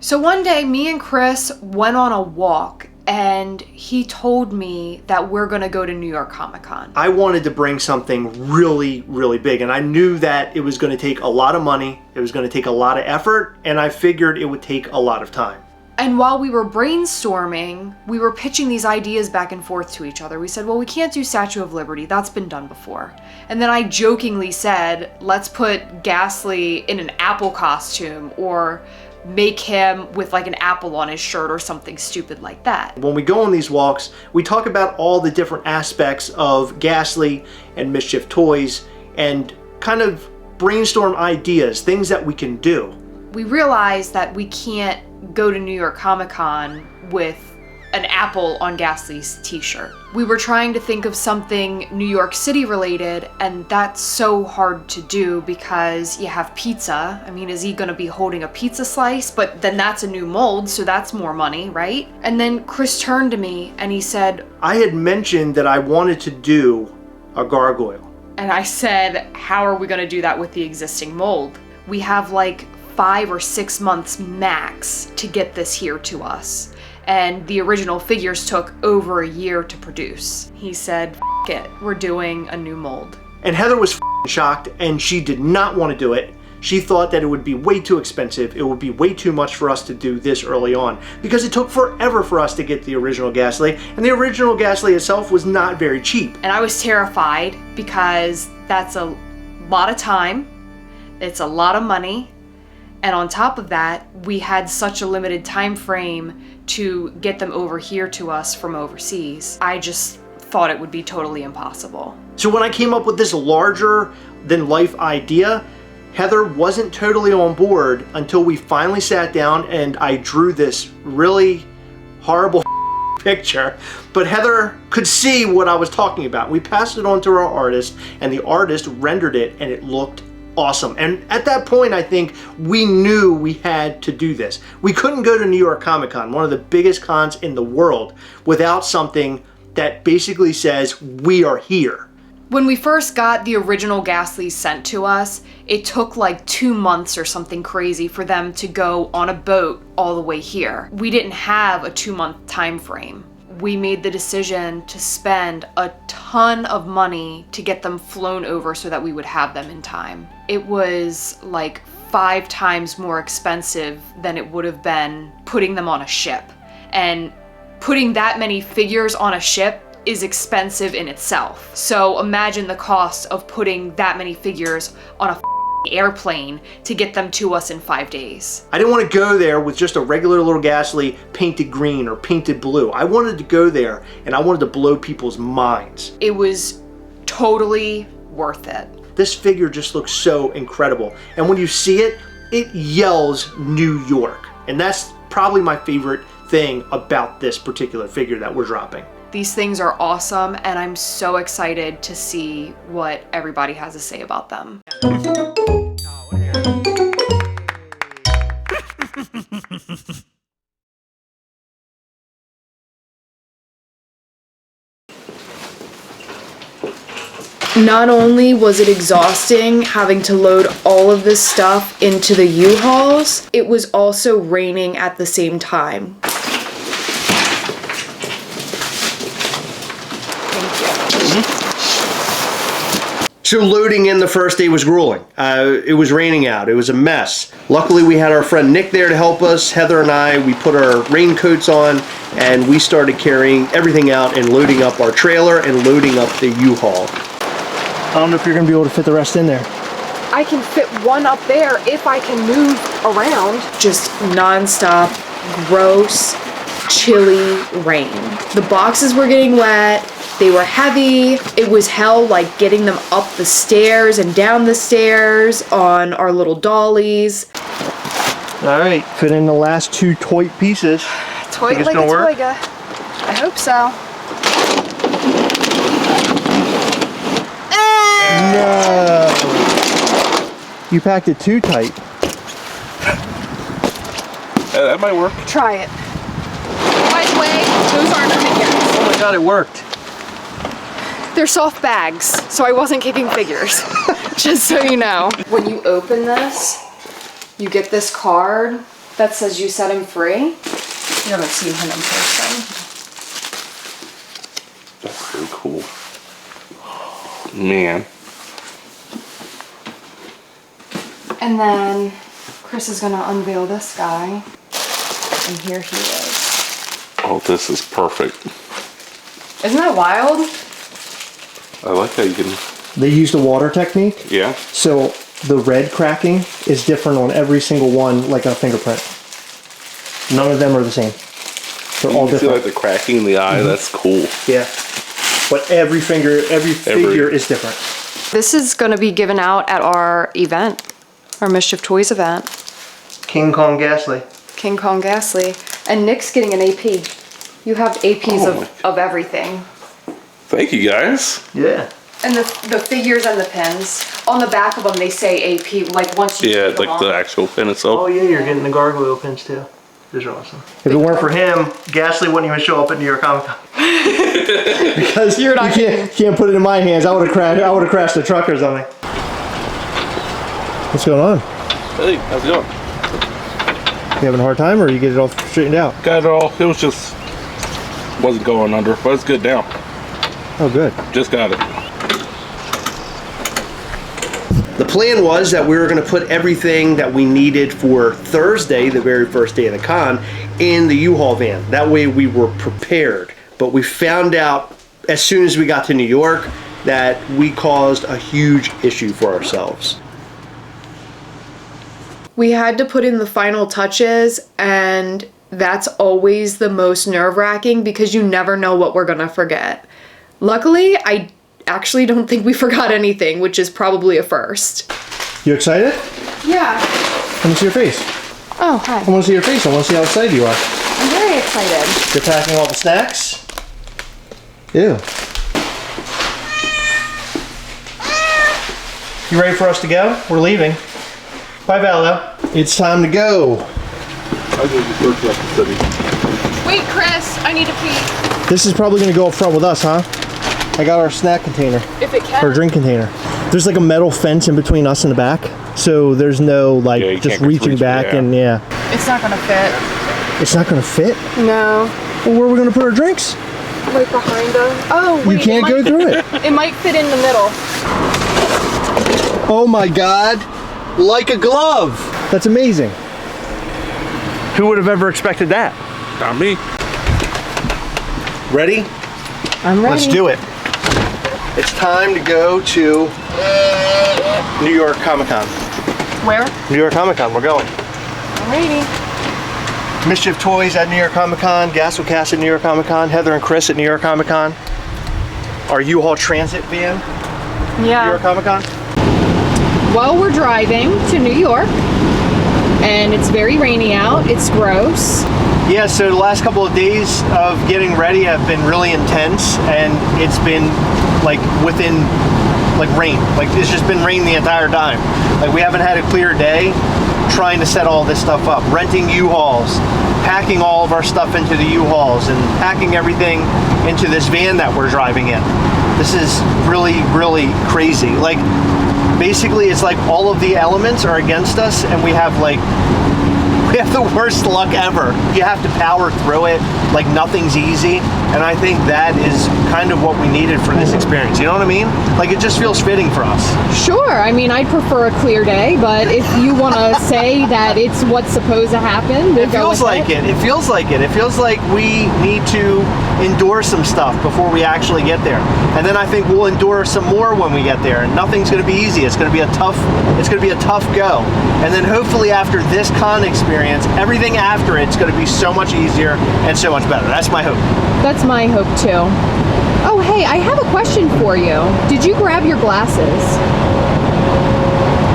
So one day, me and Chris went on a walk and he told me that we're gonna go to New York Comic Con. I wanted to bring something really, really big, and I knew that it was gonna take a lot of money, it was gonna take a lot of effort, and I figured it would take a lot of time. And while we were brainstorming, we were pitching these ideas back and forth to each other. We said, well, we can't do Statue of Liberty, that's been done before. And then I jokingly said, let's put Gastley in an apple costume, or make him with like an apple on his shirt or something stupid like that. When we go on these walks, we talk about all the different aspects of Gastley and Mischief Toys and kind of brainstorm ideas, things that we can do. We realized that we can't go to New York Comic Con with an apple on Gastley's t-shirt. We were trying to think of something New York City related, and that's so hard to do because you have pizza. I mean, is he gonna be holding a pizza slice? But then that's a new mold, so that's more money, right? And then Chris turned to me and he said, I had mentioned that I wanted to do a gargoyle. And I said, how are we gonna do that with the existing mold? We have like 5 or 6 months max to get this here to us. And the original figures took over a year to produce. He said, F it, we're doing a new mold. And Heather was shocked, and she did not want to do it. She thought that it would be way too expensive, it would be way too much for us to do this early on, because it took forever for us to get the original Gastley, and the original Gastley itself was not very cheap. And I was terrified because that's a lot of time, it's a lot of money, and on top of that, we had such a limited time frame to get them over here to us from overseas. I just thought it would be totally impossible. So when I came up with this larger than life idea, Heather wasn't totally on board until we finally sat down and I drew this really horrible picture. But Heather could see what I was talking about. We passed it on to our artist, and the artist rendered it, and it looked awesome. And at that point, I think we knew we had to do this. We couldn't go to New York Comic Con, one of the biggest cons in the world, without something that basically says we are here. When we first got the original Gastley sent to us, it took like 2 months or something crazy for them to go on a boat all the way here. We didn't have a 2-month time frame. We made the decision to spend a ton of money to get them flown over so that we would have them in time. It was like 5 times more expensive than it would have been putting them on a ship. And putting that many figures on a ship is expensive in itself. So imagine the cost of putting that many figures on a airplane to get them to us in 5 days. I didn't want to go there with just a regular little Gastley painted green or painted blue. I wanted to go there and I wanted to blow people's minds. It was totally worth it. This figure just looks so incredible. And when you see it, it yells New York. And that's probably my favorite thing about this particular figure that we're dropping. These things are awesome, and I'm so excited to see what everybody has to say about them. Not only was it exhausting having to load all of this stuff into the U-Hauls, it was also raining at the same time. So loading in the first day was grueling. It was raining out. It was a mess. Luckily, we had our friend Nick there to help us. Heather and I, we put our raincoats on and we started carrying everything out and loading up our trailer and loading up the U-Haul. I don't know if you're going to be able to fit the rest in there. I can fit one up there if I can move around. Just non-stop, gross, chilly rain. The boxes were getting wet. They were heavy. It was hell, like getting them up the stairs and down the stairs on our little dollies. All right, fit in the last 2 toy pieces. Toy like a toiga. I hope so. No. You packed it too tight. That might work. Try it. By the way, those aren't figures. Oh my God, it worked. They're soft bags, so I wasn't kicking figures. Just so you know. When you open this, you get this card that says you set him free. You haven't seen him in person. That's so cool. Man. And then Chris is gonna unveil this guy. And here he is. Oh, this is perfect. Isn't that wild? I like how you can... They used a water technique. Yeah. So the red cracking is different on every single one, like a fingerprint. None of them are the same. They're all You see different. like the cracking in the eye? That's cool. Yeah. But every figure is different. This is gonna be given out at our event, our Mischief Toys event. King Kong Gastley. King Kong Gastley. And Nick's getting an AP. You have APs of everything. Thank you, guys. Yeah. And the figures and the pins. On the back of them, they say AP, like once you take them like the off. actual pin itself. Oh yeah, you're getting the Gargoyle pins too. Those are awesome. If it weren't for him, Gastley wouldn't even show up at New York Comic Con. Because You're not can't put it in my hands. I would have crashed the truck or something. What's going on? Hey, how's it going? You having a hard time, or you get it all straightened out? Got it all. It was just... wasn't going under, but it's good now. Oh, good. Just got it. The plan was that we were going to put everything that we needed for Thursday, the very first day of the con, in the U-Haul van. That way we were prepared. But we found out as soon as we got to New York that we caused a huge issue for ourselves. We had to put in the final touches, and that's always the most nerve-wracking because you never know what we're gonna forget. Luckily, I actually don't think we forgot anything, which is probably a first. You excited? Yeah. Let me see your face. Oh, hi. I want to see your face. I want to see how excited you are. I'm very excited. You're packing all the snacks? Ew. You ready for us to go? We're leaving. Bye, Valdo. It's time to go. Wait, Chris, I need to pee. This is probably going to go up front with us, huh? I got our snack container. If it can. Or drink container. There's like a metal fence in between us and the back. So there's no like just reaching back and yeah. It's not gonna fit. It's not going to fit? No. Well, where are we going to put our drinks? Right behind us. Oh, wait. You can't go through it. It might fit in the middle. Oh my God. Like a glove. That's amazing. Who would have ever expected that? Not me. Ready? I'm ready. Let's do it. It's time to go to New York Comic Con. Where? New York Comic Con, we're going. I'm ready. Mischief Toys at New York Comic Con, Gastlecast at New York Comic Con, Heather and Chris at New York Comic Con. Our U-Haul Transit van, Yeah. New York Comic Con. Well, we're driving to New York, and it's very rainy out. It's gross. Yeah, so the last couple of days of getting ready have been really intense, and it's been like within like rain. Like it's just been rain the entire time. Like we haven't had a clear day trying to set all this stuff up. Renting U-Hauls, packing all of our stuff into the U-Hauls, and packing everything into this van that we're driving in. This is really, really crazy. Like basically it's like all of the elements are against us, and we have the worst luck ever. You have to power through it like nothing's easy, and I think that is kind of what we needed for this experience. You know what I mean? Like it just feels fitting for us. Sure. I mean, I'd prefer a clear day, but if you want to say that it's what's supposed to happen, we'll It feels like it. It feels like it. It feels like we need to endure some stuff before we actually get there, and then I think we'll endure some more when we get there. And nothing's going to be easy. It's going to be a tough go. And then hopefully after this con experience, everything after it's going to be so much easier and so much better. That's my hope. That's my hope too. Oh, hey, I have a question for you. Did you grab your glasses?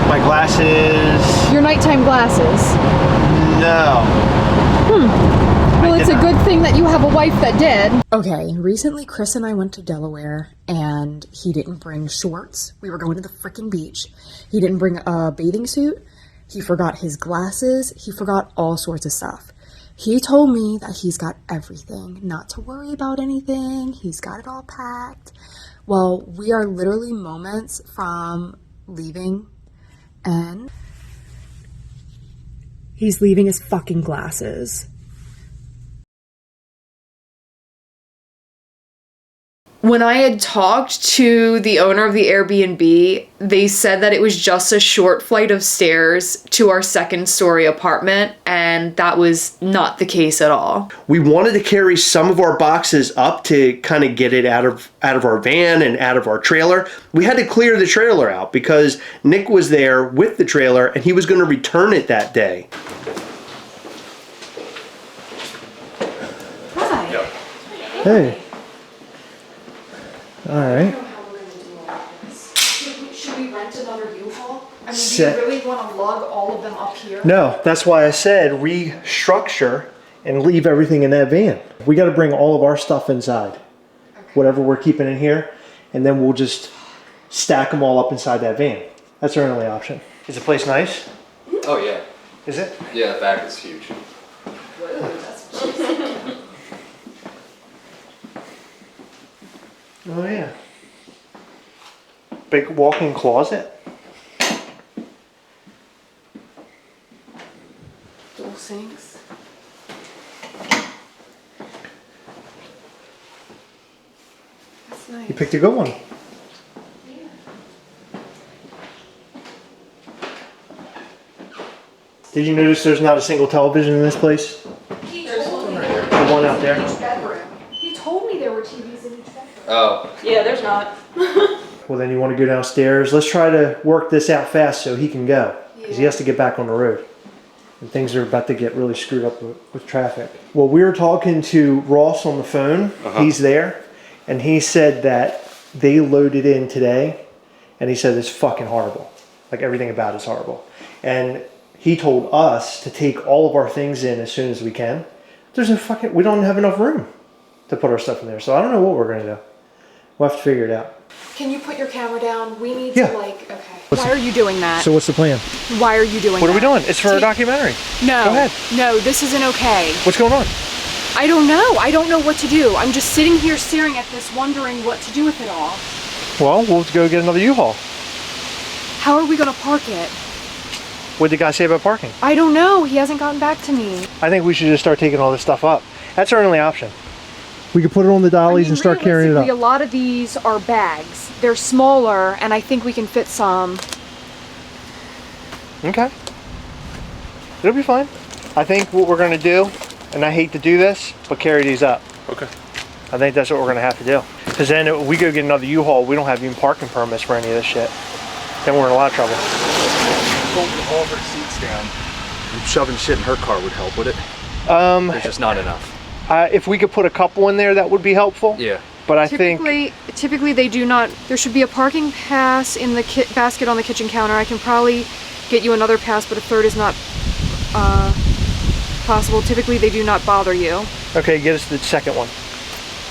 My glasses. Your nighttime glasses? No. Well, it's a good thing that you have a wife that did. Okay, recently Chris and I went to Delaware, and he didn't bring shorts. We were going to the freaking beach. He didn't bring a bathing suit. He forgot his glasses. He forgot all sorts of stuff. He told me that he's got everything, not to worry about anything. He's got it all packed. Well, we are literally moments from leaving, and He's leaving his fucking glasses. When I had talked to the owner of the Airbnb, they said that it was just a short flight of stairs to our second-story apartment, and that was not the case at all. We wanted to carry some of our boxes up to kind of get it out of our van and out of our trailer. We had to clear the trailer out because Nick was there with the trailer and he was going to return it that day. Hi. Hey. All right. Should we rent another U-Haul? I mean, Set. do you really want to lug all of them up here? No, that's why I said restructure and leave everything in that van. We got to bring all of our stuff inside, Okay. whatever we're keeping in here, and then we'll just stack them all up inside that van. That's our only option. Is the place nice? Oh yeah. Is it? Yeah, the back is huge. Oh yeah. Big walk-in closet. Dual sinks. That's nice. You picked a good one. Did you notice there's not a single television in this place? He told me The one out there? each bedroom. He told me there were TVs in each bedroom. Oh. Yeah, there's not. Well, then you want to go downstairs. Let's try to work this out fast so he can go. Because he has to get back on the road. And things are about to get really screwed up with traffic. Well, we were talking to Ross on the phone. He's there. And he said that they loaded in today. And he said it's fucking horrible. Like everything about it's horrible. And he told us to take all of our things in as soon as we can. We don't have enough room to put our stuff in there. So I don't know what we're going to do. We'll have to figure it out. Can you put your camera down? We need Yeah. to okay. Why are you doing that? So what's the plan? Why are you doing that? What are we doing? It's for a documentary. No. Go ahead. No, this isn't okay. What's going on? I don't know. I don't know what to do. I'm just sitting here staring at this, wondering what to do with it all. Well, we'll go get another U-Haul. How are we going to park it? What did the guy say about parking? I don't know. He hasn't gotten back to me. I think we should just start taking all this stuff up. That's our only option. We could put it on the dollies and start carrying it Realistically, up. a lot of these are bags. They're smaller, and I think we can fit some. Okay. It'll be fine. I think what we're going to do, and I hate to do this, but carry these up. Okay. I think that's what we're going to have to do. Because then if we go get another U-Haul, we don't have even parking permits for any of this shit. Then we're in a lot of trouble. Folding all of her seats down. Shoving shit in her car would help, would it? There's just not enough. If we could put a couple in there, that would be helpful. Yeah. But I think... Typically they do not. There should be a parking pass in the basket on the kitchen counter. I can probably get you another pass, but a third is not possible. Typically they do not bother you. Okay, get us the second one.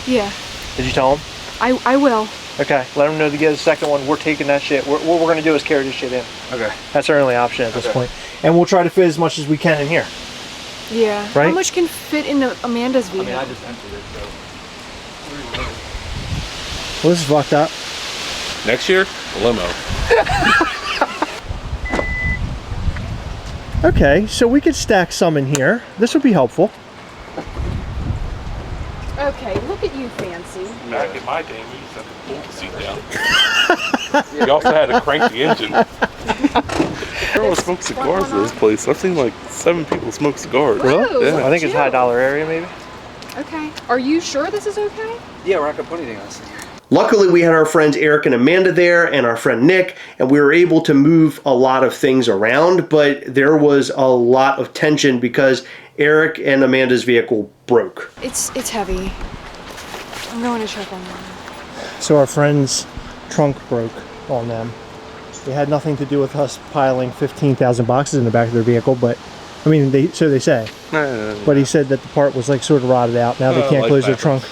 Yeah. Did you tell him? I will. Okay, let them know to get the second one. We're taking that shit. What we're going to do is carry this shit in. Okay. That's our only option at this point. And we'll try to fit as much as we can in here. Yeah. Right? How much can fit in Amanda's vehicle? I mean, I just emptied it, so. Well, this is fucked up. Next year, a limo. Okay, so we could stack some in here. This would be helpful. Okay, look at you, fancy. Back in my day, we used to have to pull the seat down. We also had to crank the engine. Everyone smokes cigars at this place. I've seen like 7 people smoke cigars. Really? Yeah. I think it's a high dollar area, maybe. Okay. Are you sure this is okay? Yeah, we're not gonna put anything else in here. Luckily, we had our friends Eric and Amanda there and our friend Nick, and we were able to move a lot of things around, but there was a lot of tension because Eric and Amanda's vehicle broke. It's heavy. I'm going to check on that. So our friend's trunk broke on them. It had nothing to do with us piling 15,000 boxes in the back of their vehicle, but I mean, so they say. No. But he said that the part was like sort of rotted out. Now they can't like close their that. trunk.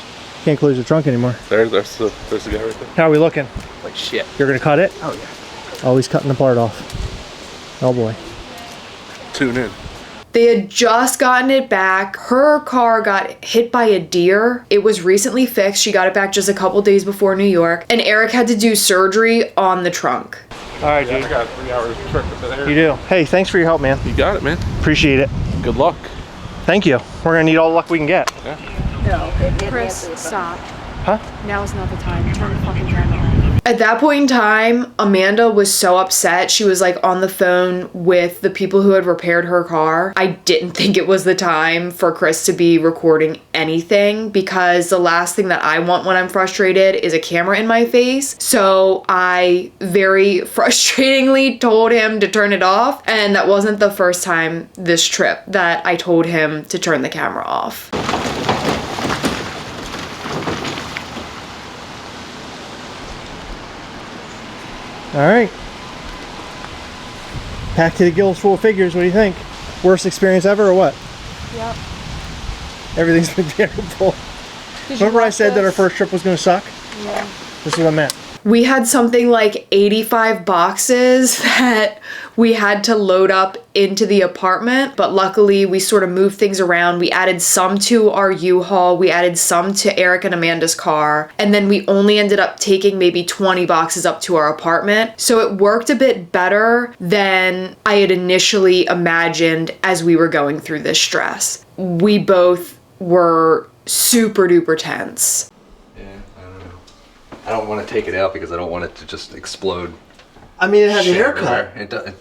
Can't close their trunk anymore. There's the guy right there. How are we looking? Like shit. You're gonna cut it? Oh yeah. Oh, he's cutting the part off. Oh boy. Tune in. They had just gotten it back. Her car got hit by a deer. It was recently fixed. She got it back just a couple days before New York. And Eric had to do surgery on the trunk. All right, Yeah, dude. I got a 3 hour trip to there. You do. Hey, thanks for your help, man. You got it, man. Appreciate it. Good luck. Thank you. We're gonna need all the luck we can get. Chris, stop. Huh? Now's not the time. Turn the fucking camera on. At that point in time, Amanda was so upset. She was like on the phone with the people who had repaired her car. I didn't think it was the time for Chris to be recording anything because the last thing that I want when I'm frustrated is a camera in my face. So I very frustratingly told him to turn it off. And that wasn't the first time this trip that I told him to turn the camera off. All right. Packed to the gills full of figures. What do you think? Worst experience ever or what? Yep. Everything's been terrible. Remember I said that our first trip was going to suck? Yeah. This is what I meant. We had something like 85 boxes that we had to load up into the apartment, but luckily we sort of moved things around. We added some to our U-Haul, we added some to Eric and Amanda's car, and then we only ended up taking maybe 20 boxes up to our apartment. So it worked a bit better than I had initially imagined as we were going through this stress. We both were super duper tense. Yeah, I don't know. I don't want to take it out because I don't want it to just explode. I mean, it had a Shit haircut. everywhere.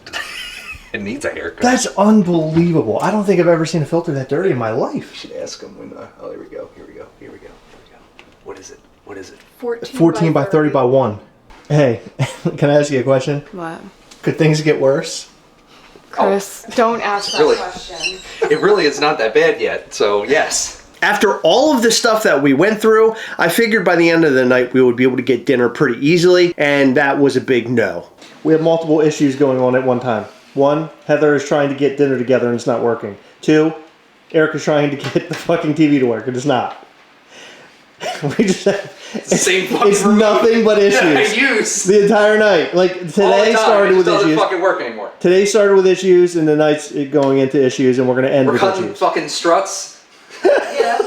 It needs a haircut. That's unbelievable. I don't think I've ever seen a filter that dirty in my life. You should ask him when. Oh, here we go. Here we go. Here we go. Here we go. What is it? What is it? 14 by 30 by 1. Hey, can I ask you a question? What? Could things get worse? Chris, don't ask that Really? question. It really is not that bad yet. So yes. After all of the stuff that we went through, I figured by the end of the night we would be able to get dinner pretty easily, and that was a big no. We have multiple issues going on at one time. 1, Heather is trying to get dinner together and it's not working. 2, Eric is trying to get the fucking TV to work and it's not. We just have, Same fucking it's room. nothing but issues. I use. The entire night. Like today started with doesn't issues. fucking work anymore. Today started with issues and the night's going into issues and we're going to end We're with cutting issues. fucking struts.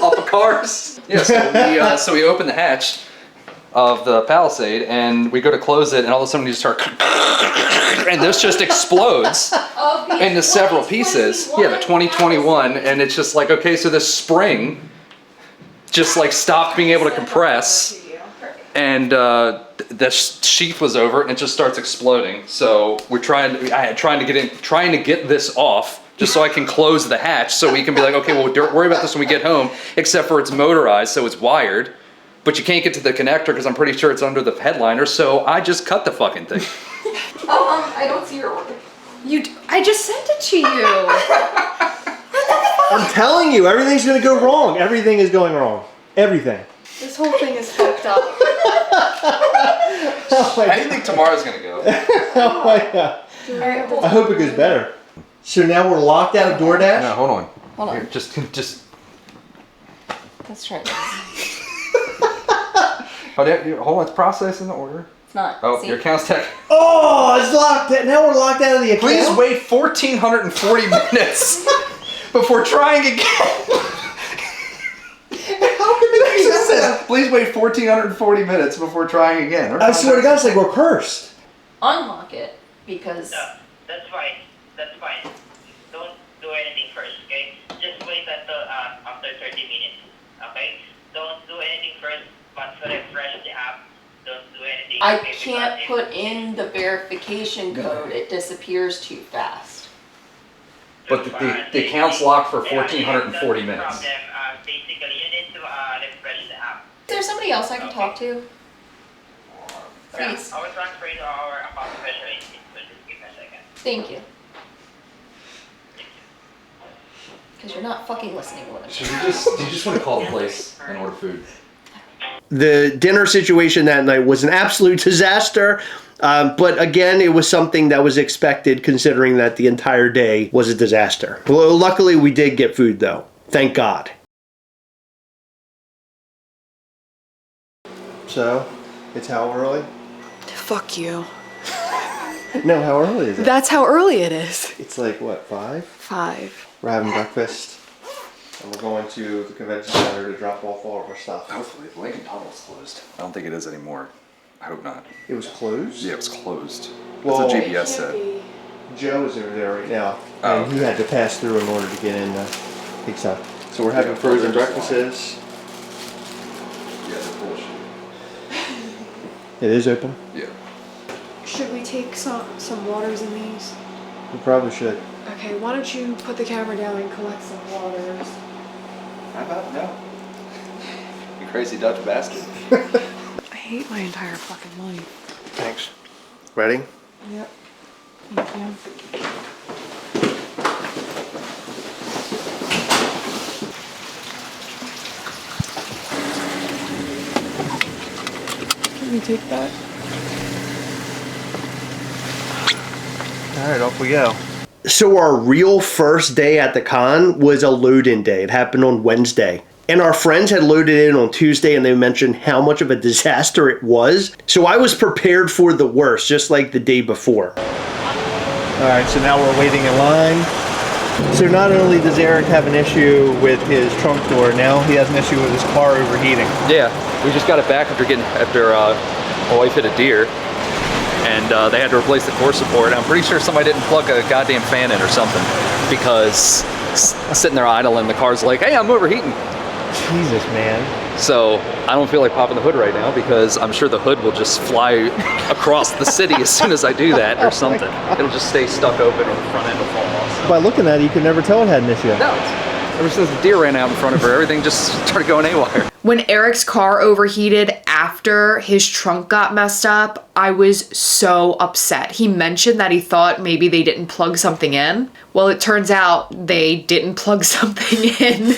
Off of cars. Yeah, so we open the hatch of the Palisade and we go to close it and all of a sudden you just start and this just explodes into several pieces. Yeah, the 2021 and it's just like, okay, so this spring just like stopped being able to compress and the sheath was over and it just starts exploding. So we're trying to get this off just so I can close the hatch so we can be like, okay, well, don't worry about this when we get home, except for it's motorized, so it's wired, but you can't get to the connector because I'm pretty sure it's under the headliner, so I just cut the fucking thing. I don't see your order. I just sent it to you. I'm telling you, everything's going to go wrong. Everything is going wrong. Everything. This whole thing is fucked up. How do you think tomorrow's gonna go? Oh my god. I hope it goes better. So now we're locked out of DoorDash? No, hold on. Hold on. Here, just. Let's try this. Hold on, it's processing the order. It's not. Oh, See? your account's tech. Oh, it's locked. Now we're locked out of the account. Please wait 1,440 minutes before trying again. How can they do that? Please wait 1,440 minutes before trying again. I swear to God, it's like we're cursed. Unlock it because No, that's fine. That's fine. Don't do anything first, okay? Just wait until after 30 minutes, okay? Don't do anything first, but refresh the app. Don't do anything. I okay, can't because put in the verification code. It disappears too fast. But the account's locked for 1,440 minutes. Problem, basically, you need to refresh the app. Is there somebody else I can talk to? Yeah, Please. I will transfer you to our account specialist. Just give me a second. Thank you. Because you're not fucking listening to what I'm Should saying. we just? Do you just want to call the place and order food? The dinner situation that night was an absolute disaster. But again, it was something that was expected considering that the entire day was a disaster. Well, luckily, we did get food though. Thank God. So, it's how early? Fuck you. No, how early is it? That's how early it is. It's like, what, 5? 5. We're having breakfast. And we're going to the convention center to drop off all of our stuff. Hopefully, Lincoln Tunnel's closed. I don't think it is anymore. I hope not. It was closed? Yeah, it was closed. Well, That's what GPS said. Joe is over there right now, Oh, and he had to pass through in order to get in to take stuff. So we're having frozen breakfasts. Yeah, they're bullshit. It is open. Yeah. Should we take some waters in these? We probably should. Okay, why don't you put the camera down and collect some waters? How about no? You crazy Dutch bastard. I hate my entire fucking life. Thanks. Ready? Yep. Thank you. Can we take that? All right, off we go. So our real first day at the con was a load-in day. It happened on Wednesday. And our friends had loaded in on Tuesday and they mentioned how much of a disaster it was. So I was prepared for the worst, just like the day before. All right, so now we're waiting in line. So not only does Eric have an issue with his trunk door, now he has an issue with his car overheating. Yeah, we just got it back after my wife hit a deer. And they had to replace the core support. I'm pretty sure somebody didn't plug a goddamn fan in or something, because sitting there idling, the car's like, hey, I'm overheating. Jesus, man. So I don't feel like popping the hood right now, because I'm sure the hood will just fly across the city as soon as I do that or something. It'll just stay stuck open or the front end will fall off. So. By looking at it, you could never tell it had an issue. No, ever since the deer ran out in front of her, everything just started going haywire. When Eric's car overheated after his trunk got messed up, I was so upset. He mentioned that he thought maybe they didn't plug something in. Well, it turns out they didn't plug something in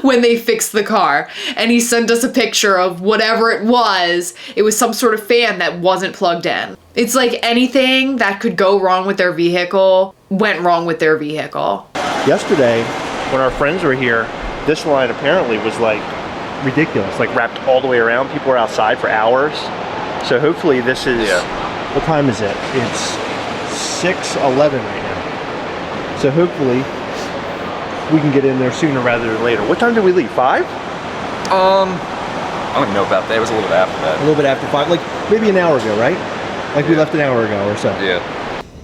when they fixed the car. And he sent us a picture of whatever it was. It was some sort of fan that wasn't plugged in. It's like anything that could go wrong with their vehicle went wrong with their vehicle. Yesterday, when our friends were here, this line apparently was like ridiculous, like wrapped all the way around. People were outside for hours. So hopefully this is, what time is it? It's 6:11 right now. So hopefully we can get in there sooner rather than later. What time did we leave? 5? I don't even know about that. It was a little bit after that. A little bit after 5, like maybe an hour ago, right? Like we left an hour ago or so. Yeah.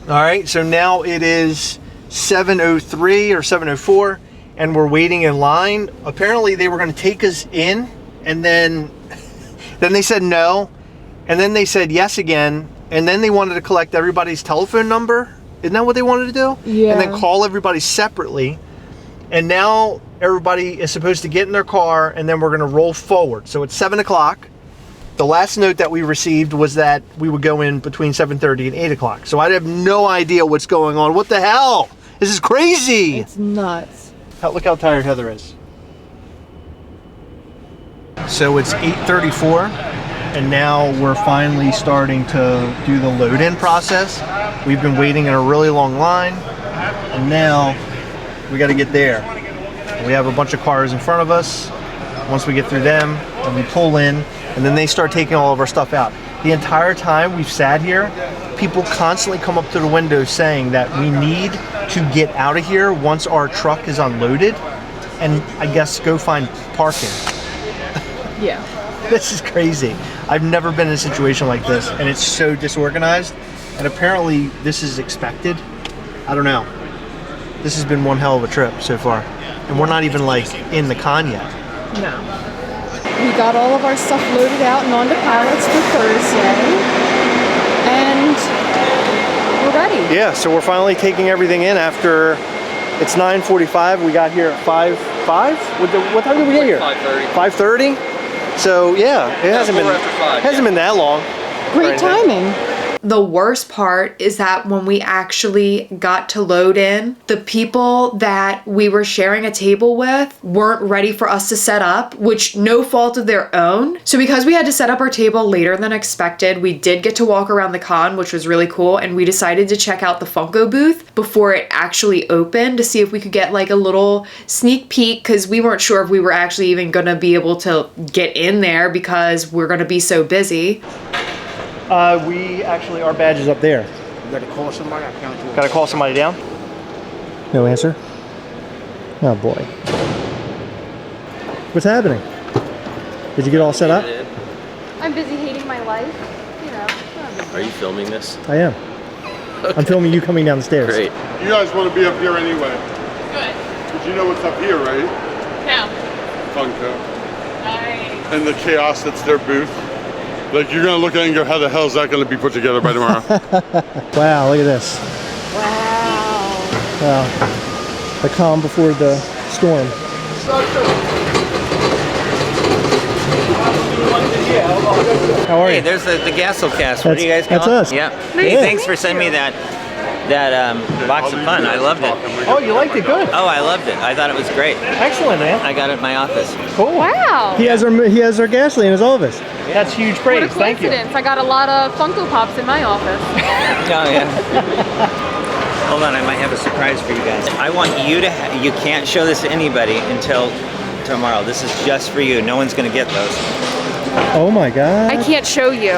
All right, so now it is 7:03 or 7:04. And we're waiting in line. Apparently they were going to take us in, and then they said no, and then they said yes again, and then they wanted to collect everybody's telephone number. Isn't that what they wanted to do? Yeah. And then call everybody separately. And now everybody is supposed to get in their car, and then we're going to roll forward. So it's 7 o'clock. The last note that we received was that we would go in between 7:30 and 8 o'clock. So I have no idea what's going on. What the hell? This is crazy. It's nuts. Look how tired Heather is. So it's 8:34, and now we're finally starting to do the load-in process. We've been waiting in a really long line, and now we got to get there. We have a bunch of cars in front of us. Once we get through them, and we pull in, and then they start taking all of our stuff out. The entire time we've sat here, people constantly come up to the window saying that we need to get out of here once our truck is unloaded, and I guess go find parking. Yeah. This is crazy. I've never been in a situation like this, and it's so disorganized, and apparently this is expected. I don't know. This has been one hell of a trip so far, and we're not even like in the con yet. No. We got all of our stuff loaded out and onto pallets for Thursday, and we're ready. Yeah, so we're finally taking everything in after it's 9:45. We got here at 5. What time did we get here? 5:30. 5:30. So yeah, it hasn't been that long. Great timing. The worst part is that when we actually got to load in, the people that we were sharing a table with weren't ready for us to set up, which no fault of their own. So because we had to set up our table later than expected, we did get to walk around the con, which was really cool, and we decided to check out the Funko booth before it actually opened to see if we could get like a little sneak peek, because we weren't sure if we were actually even gonna be able to get in there because we're gonna be so busy. We actually, our badge is up there. You gotta call somebody. I can't do it. Gotta call somebody down? No answer? Oh boy. What's happening? Did you get all set up? I'm busy hating my life. You know. Are you filming this? I am. I'm filming you coming down the stairs. Great. You guys want to be up here anyway. Good. Because you know what's up here, right? Yeah. Funko. Nice. And the chaos that's their booth. Like, you're going to look at it and go, how the hell is that going to be put together by tomorrow? Wow, look at this. Wow. Wow. The calm before the storm. How are Hey, you? there's the Gastlecast. What do you guys call That's it? us. Yeah. Yeah. Hey, thanks for sending me that box of fun. I loved it. Oh, you liked it? Good. Oh, I loved it. I thought it was great. Excellent, man. I got it in my office. Cool. Wow. He has our Gastley in his office. That's huge praise. What a Thank you. coincidence. I got a lot of Funko Pops in my office. Oh, yeah. Hold on, I might have a surprise for you guys. I want you to, you can't show this to anybody until tomorrow. This is just for you. No one's going to get those. Oh my God. I can't show you.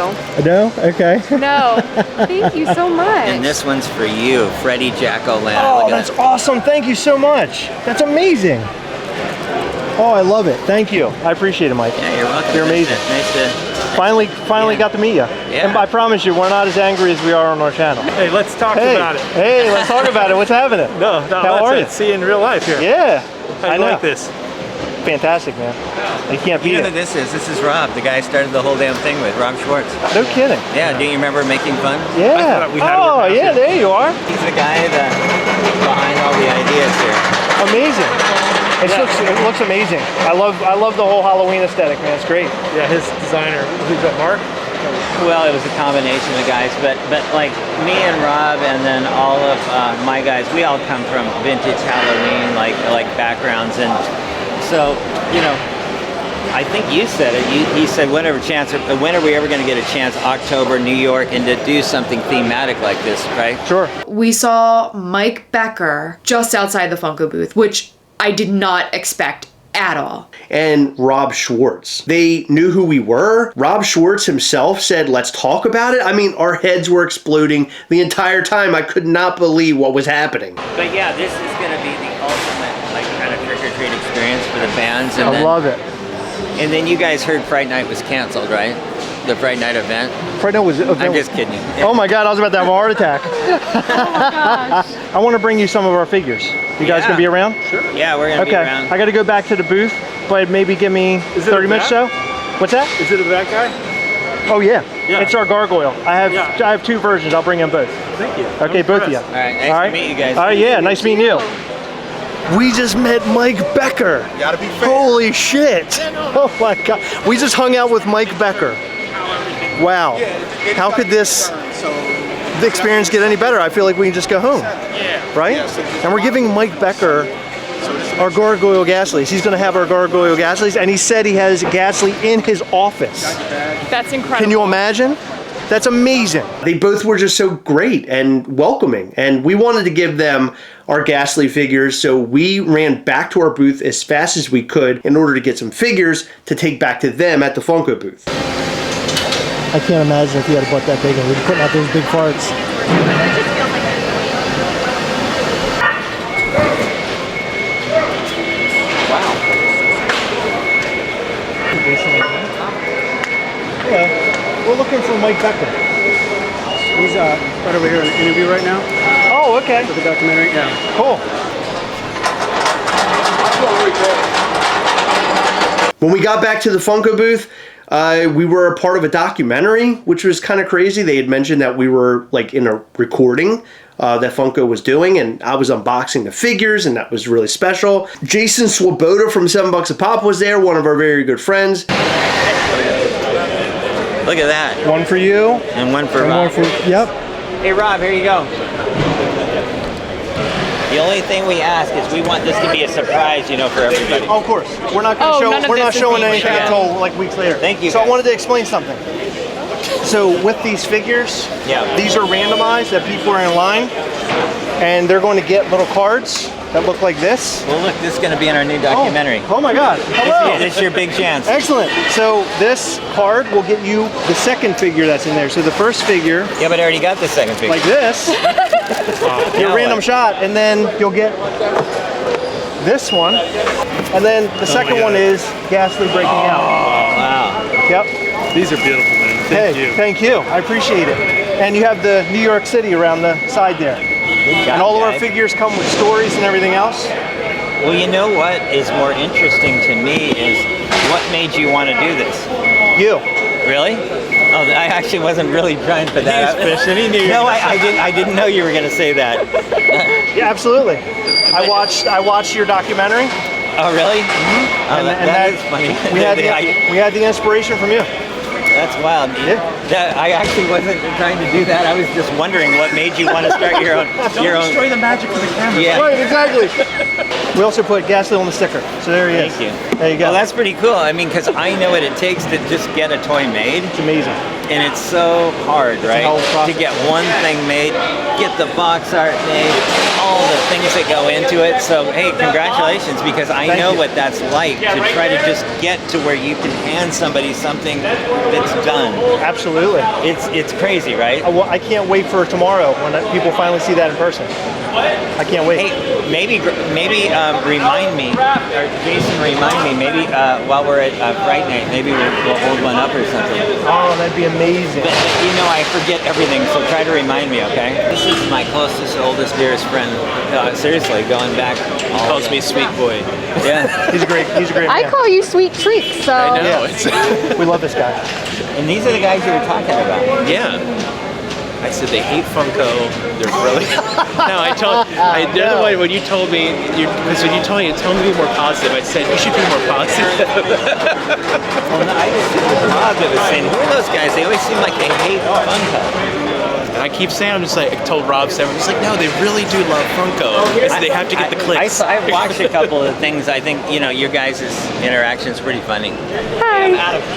No? Okay. No. Thank you so much. And this one's for you, Freddie Jack-O-Lantern. Oh, Look at that's that. awesome. Thank you so much. That's amazing. Oh, I love it. Thank you. I appreciate it, Mike. Yeah, you're welcome. You're amazing. Nice to... Finally got to meet you. Yeah. And I promise you, we're not as angry as we are on our channel. Hey, let's talk about it. Hey, let's talk about it. What's happening? No, How are you? See you in real life here. Yeah. I know. like this. Fantastic, man. You can't beat You know it. who this is? This is Rob, the guy I started the whole damn thing with, Rob Schwartz. No kidding. Yeah, do you remember Making Fun? Yeah. Oh, yeah, there you are. He's the guy behind all the ideas here. Amazing. It looks amazing. I love the whole Halloween aesthetic, man. It's great. Yeah, his designer, who's that, Mark? Well, it was a combination of guys, but like me and Rob, and then all of my guys, we all come from vintage Halloween like backgrounds, and so you know, I think you said it. He said, when are we ever going to get a chance, October, New York, and to do something thematic like this, right? Sure. We saw Mike Becker just outside the Funko booth, which I did not expect at all. And Rob Schwartz. They knew who we were. Rob Schwartz himself said, let's talk about it. I mean, our heads were exploding the entire time. I could not believe what was happening. But yeah, this is going to be the ultimate like kind of trick-or-treat experience for the fans. And I love it. And then you guys heard Fright Night was canceled, right? The Fright Night event? Fright Night was... I'm just kidding you. Oh my God, I was about to have a heart attack. Oh my gosh. I want to bring you some of our figures. You guys gonna be around? Sure. Yeah, we're going to be around. I got to go back to the booth, but maybe give me 30 minutes so. What's that? Is it a that guy? Oh yeah. It's our Gargoyle. I have two versions. I'll bring them both. Thank you. Okay, both of you. All right, nice to meet you guys. All right, yeah, nice meeting you. We just met Mike Becker. You gotta be fair. Holy shit. Oh my God. We just hung out with Mike Becker. Wow. How could this the experience get any better? I feel like we can just go home. Right? And we're giving Mike Becker our Gargoyle Gastleys. He's going to have our Gargoyle Gastleys, and he said he has Gastley in his office. That's incredible. Can you imagine? That's amazing. They both were just so great and welcoming, and we wanted to give them our Gastley figures, so we ran back to our booth as fast as we could in order to get some figures to take back to them at the Funko booth. I can't imagine if you had a butt that big and we were putting out those big farts. Yeah, we're looking for Mike Becker. He's right over here in an interview right now. Oh, okay. For the documentary. Yeah. Cool. When we got back to the Funko booth, we were a part of a documentary, which was kind of crazy. They had mentioned that we were like in a recording that Funko was doing, and I was unboxing the figures, and that was really special. Jason Swoboda from $7 a Pop was there, one of our very good friends. Look at that. One for you. And one for Rob. One for, yep. Hey Rob, here you go. The only thing we ask is we want this to be a surprise, you know, for everybody. Oh, of course. We're not going to show. We're not showing anything until like weeks later. Thank you. So I wanted to explain something. So with these figures, these are randomized that people are in line, and they're going to get little cards that look like this. Well, look, this is going to be in our new documentary. Oh my God! Hello. This is your big chance. Excellent. So this card will get you the second figure that's in there. So the first figure. Yeah, but I already got the second figure. Like this. Your random shot, and then you'll get this one, and then the second one is Gastley breaking out. Wow. Yep. These are beautiful, man. Thank you. Thank you. I appreciate it. And you have the New York City around the side there. And all of our figures come with stories and everything else. Well, you know what is more interesting to me is what made you want to do this? You. Really? Oh, I actually wasn't really trying for that. He was fishing. He knew. No, I didn't know you were going to say that. Yeah, absolutely. I watched your documentary. Oh, really? Mm-hmm. Oh, that is funny. We had the inspiration from you. That's wild. Yeah. I actually wasn't trying to do that. I was just wondering what made you want to start your own. Don't destroy the magic of the camera. Yeah. Right, exactly. We also put Gastley on the sticker, so there he is. Thank you. There you go. Well, that's pretty cool. I mean, because I know what it takes to just get a toy made. It's amazing. And it's so hard, right? To get one thing made, get the box art made, all the things that go into it. So, hey, congratulations, because I know what that's like to try to just get to where you can hand somebody something that's done. Absolutely. It's crazy, right? I can't wait for tomorrow when people finally see that in person. I can't wait. Hey, maybe remind me, or Jason, remind me, maybe while we're at Fright Night, maybe we'll hold one up or something. Oh, that'd be amazing. But, you know, I forget everything, so try to remind me, okay? This is my closest, oldest, dearest friend. Seriously, going back. He calls me Sweet Boy. Yeah. He's a great man. I call you Sweet Treats, so. I know. Yeah. We love this guy. And these are the guys you were talking about. Yeah. I said they hate Funko. They're really. No, I did the way when you told me, because when you told me to be more positive, I said you should be more positive. Well, no, I just was positive, saying, who are those guys? They always seem like they hate Funko. And I keep saying, I'm just like, I told Rob, I'm just like, no, they really do love Funko. They have to get the clicks. I've watched a couple of things. I think, you know, your guys' interaction is pretty funny. Hi.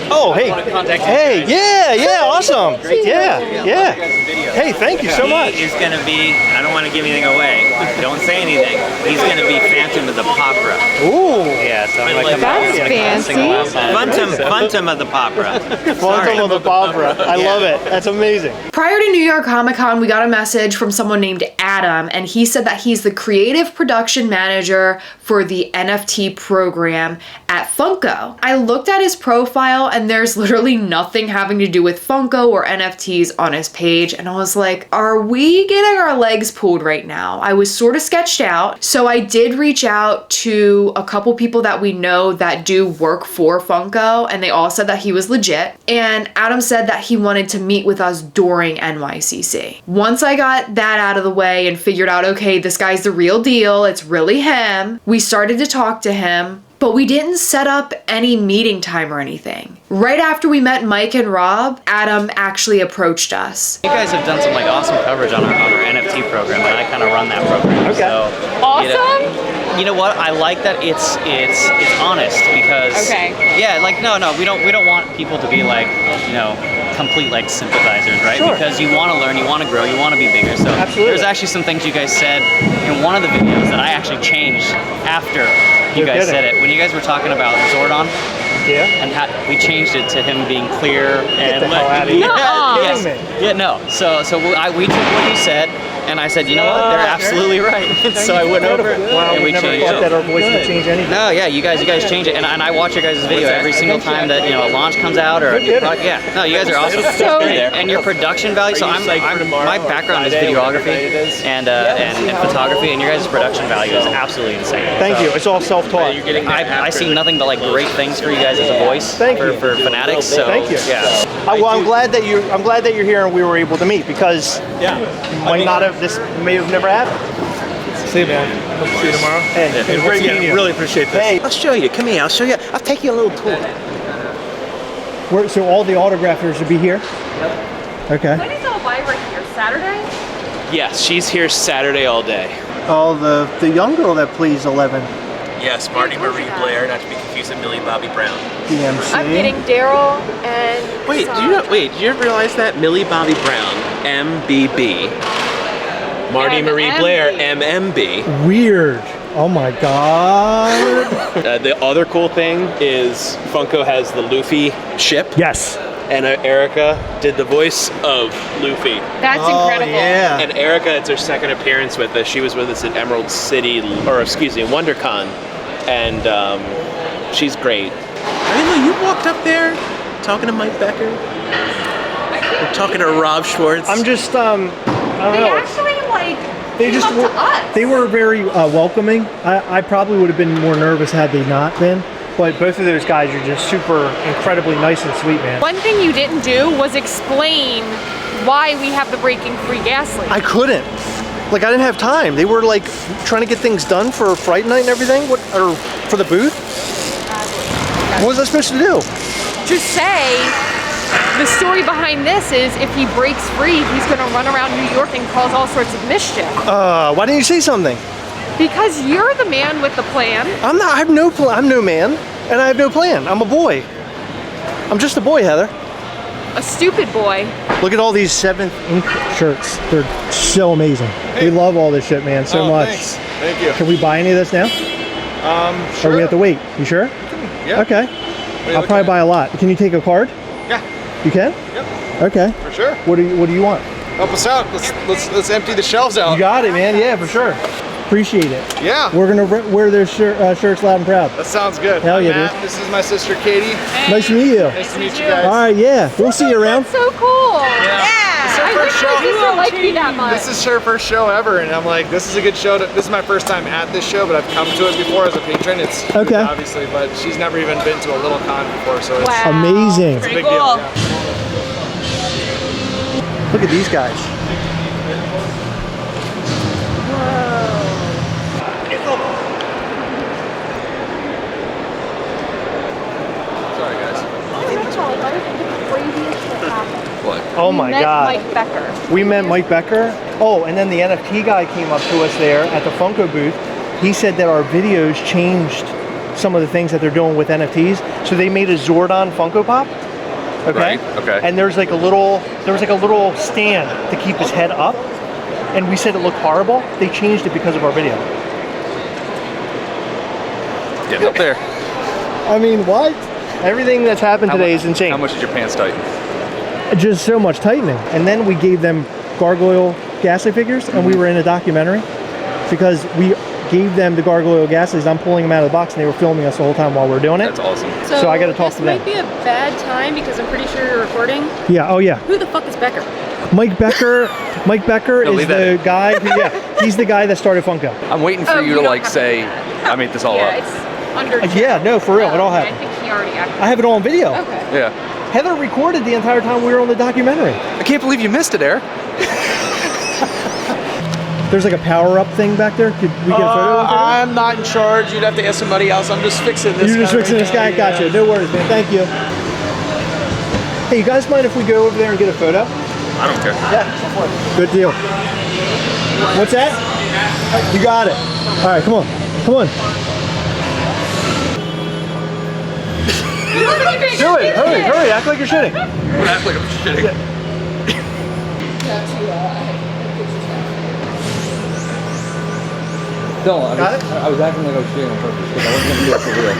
Oh, hey. Hey, yeah, awesome. Yeah. Hey, thank you so much. He is going to be, I don't want to give anything away. Don't say anything. He's going to be Phantom of the Popra. Ooh. Yeah, so I'm like, that's fancy. Phantom of the Popra. Phantom of the Popra. I love it. That's amazing. Prior to New York Comic Con, we got a message from someone named Adam, and he said that he's the creative production manager for the NFT program at Funko. I looked at his profile, and there's literally nothing having to do with Funko or NFTs on his page, and I was like, are we getting our legs pulled right now? I was sort of sketched out, so I did reach out to a couple people that we know that do work for Funko, and they all said that he was legit, and Adam said that he wanted to meet with us during NYCC. Once I got that out of the way and figured out, okay, this guy's the real deal, it's really him, we started to talk to him, but we didn't set up any meeting time or anything. Right after we met Mike and Rob, Adam actually approached us. You guys have done some like awesome coverage on our NFT program, and I kind of run that program. Okay. So, Awesome. You know what? I like that it's honest because yeah, like no, we don't want people to be like, you know, complete like sympathizers, right? Sure. Because you want to learn, you want to grow, you want to be bigger. So there's actually some things you guys said in one of the videos that I actually changed after you guys said it. When you guys were talking about Zordon, and how we changed it to him being clear and we took what you said. And I said, you know what? They're absolutely right. So I went over and we changed it. That our voice would change anything. No, yeah, you guys change it, and I watch your guys' video every single time that a launch comes out or a new product. Yeah, no, you guys are awesome. And your production value. So my background is videography and photography, and your guys' production value is absolutely insane. Thank you. It's all self-taught. I see nothing but like great things for you guys as a voice. For fanatics. So thank you. Yeah. Well, I'm glad that you're here and we were able to meet because this may have never happened. See you, man. Hope to see you tomorrow. Hey, it was great meeting you. Really appreciate this. Hey, I'll show you. Come here. I'll show you. I'll take you a little tour. So all the autographers will be here? Yep. Okay. When is Elvira here? Saturday? Yes, she's here Saturday all day. Oh, the young girl that plays 11. Yes, Marty Marie Blair, not to be confused with Millie Bobby Brown. DMC. I'm getting Daryl and Wait, did you realize that? Millie Bobby Brown, MBB. Marty Marie Blair, MMB. Weird. Oh my god. The other cool thing is Funko has the Luffy ship. Yes. And Erica did the voice of Luffy. That's incredible. Yeah. And Erica, it's her second appearance with us. She was with us at Emerald City, WonderCon. And she's great. I didn't know you walked up there talking to Mike Becker. We're talking to Rob Schwartz. I'm just, I don't They know. actually like They just came up to us. they were very welcoming. I probably would have been more nervous had they not been. But both of those guys are just super incredibly nice and sweet, man. One thing you didn't do was explain why we have the breaking free Gastley. I couldn't. Like, I didn't have time. They were like trying to get things done for Fright Night and everything. What, or for the booth? What was I supposed to do? Just say the story behind this is if he breaks free, he's gonna run around New York and cause all sorts of mischief. Why didn't you say something? Because you're the man with the plan. I'm not. I have no plan. I'm no man, and I have no plan. I'm a boy. I'm just a boy, Heather. A stupid boy. Look at all these 7th ink shirts. They're so amazing. We love all this shit, man, so much. Thanks. Thank you. Can we buy any of this now? Sure. Or we have to wait? You sure? Yeah. Okay. I'll probably buy a lot. Can you take a card? Yeah. You can? Yep. Okay. For sure. What do you want? Help us out. Let's empty the shelves out. You got it, man. Yeah, for sure. Appreciate it. Yeah. We're gonna wear their shirts loud and proud. That sounds good. Hell yeah, Matt, dude. this is my sister Katie. Nice to meet you. Nice to meet you guys. All right, yeah. We'll see you around. That's so cool. Yeah. I wish my sister liked me that much. This is her first show ever, and I'm like, this is a good show. This is my first time at this show, but I've come to it before as a patron. It's huge, Okay. obviously, but she's never even been to a little con before, so it's Amazing. It's a big deal. Yeah. Look at these guys. Sorry, guys. What? Oh my God. Mike Becker. We met Mike Becker. Oh, and then the NFT guy came up to us there at the Funko booth. He said that our videos changed some of the things that they're doing with NFTs. So they made a Zordon Funko Pop. Okay. Right, okay. And there was like a little stand to keep his head up. And we said it looked horrible. They changed it because of our video. Get up there. I mean, what? Everything that's happened today is insane. How much did your pants tighten? Just so much tightening. And then we gave them Gargoyle Gastley figures, and we were in a documentary because we gave them the Gargoyle Gastleys. I'm pulling them out of the box, and they were filming us the whole time while we were doing it. That's awesome. So I got to talk to them. This might be a bad time because I'm pretty sure you're recording. Yeah. Oh yeah. Who the fuck is Becker? Mike Becker. Mike Becker No, is leave that the in. guy. He's the guy that started Funko. I'm waiting for Oh, you you to don't like have say, I made this all Yeah, up. it's under. Yeah. No, for real. It all I happened. think he already acted. I have it all on video. Okay. Yeah. Heather recorded the entire time we were on the documentary. I can't believe you missed it, Eric. There's like a power-up thing back there. Could we get a photo of it? I'm not in charge. You'd have to ask somebody else. I'm just fixing this. You're just fixing this guy. Gotcha. No worries, man. Thank you. Hey, you guys mind if we go over there and get a photo? I don't care. Yeah. Good deal. What's that? You got it. All right, come on. Come on. Do it. Hurry, hurry. Act like you're shitting. I'm gonna act like I'm shitting. No, I was acting like I was shitting on purpose because I wasn't gonna do it for real.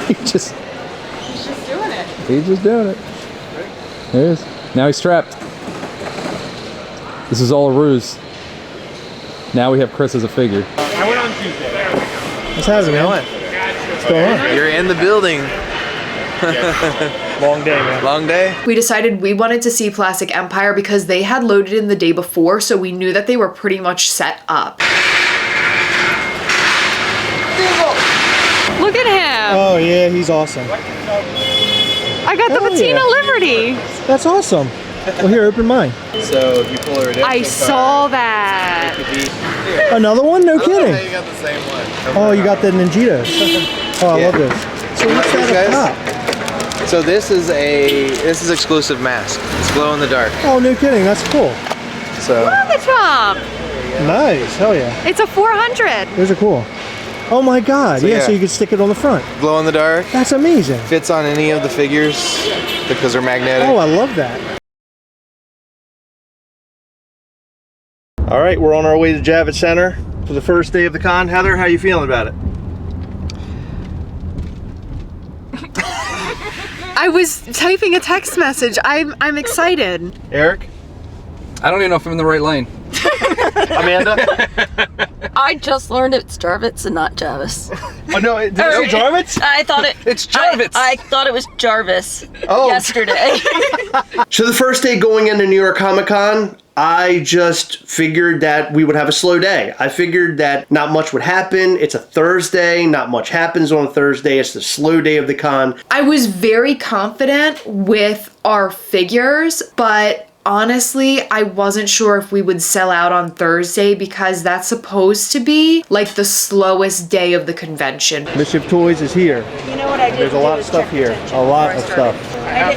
He just... He's just doing it. He's just doing it. There he is. Now he's trapped. This is all a ruse. Now we have Chris as a figure. I went on Tuesday. What's happening, man? What's going on? You're in the building. Long day, man. Long day? We decided we wanted to see Plastic Empire because they had loaded in the day before, so we knew that they were pretty much set up. Look at him. Oh, yeah, he's awesome. I got the Hell patina yeah. Liberty. That's awesome. Well, here, open mine. So if you pull a redemption I saw that. Another one? No I kidding. you got the same one. Oh, you got the Ninjitos. Oh, I Yeah. love this. So what's These that guys? up top? So this is exclusive mask. It's glow in the dark. Oh, no kidding. That's cool. So Look at Tom. Nice. Hell yeah. It's a 400. Those are cool. Oh my God. So, yeah, yeah. so you can stick it on the front. glow in the dark. That's amazing. Fits on any of the figures because they're magnetic. Oh, I love that. All right, we're on our way to Javits Center for the first day of the con. Heather, how you feeling about it? I was typing a text message. I'm excited. Eric? I don't even know if I'm in the right lane. Amanda? I just learned it's Jarvis and not Jarvis. Oh no, did I say Jarvis? I thought it. It's Jarvis. I thought it was Jarvis. Oh. Yesterday. So the first day going into New York Comic Con, I just figured that we would have a slow day. I figured that not much would happen. It's a Thursday. Not much happens on a Thursday. It's the slow day of the con. I was very confident with our figures, but honestly, I wasn't sure if we would sell out on Thursday because that's supposed to be like the slowest day of the convention. Mischief Toys is here. You know what I did? There's a lot of stuff here. A lot of stuff.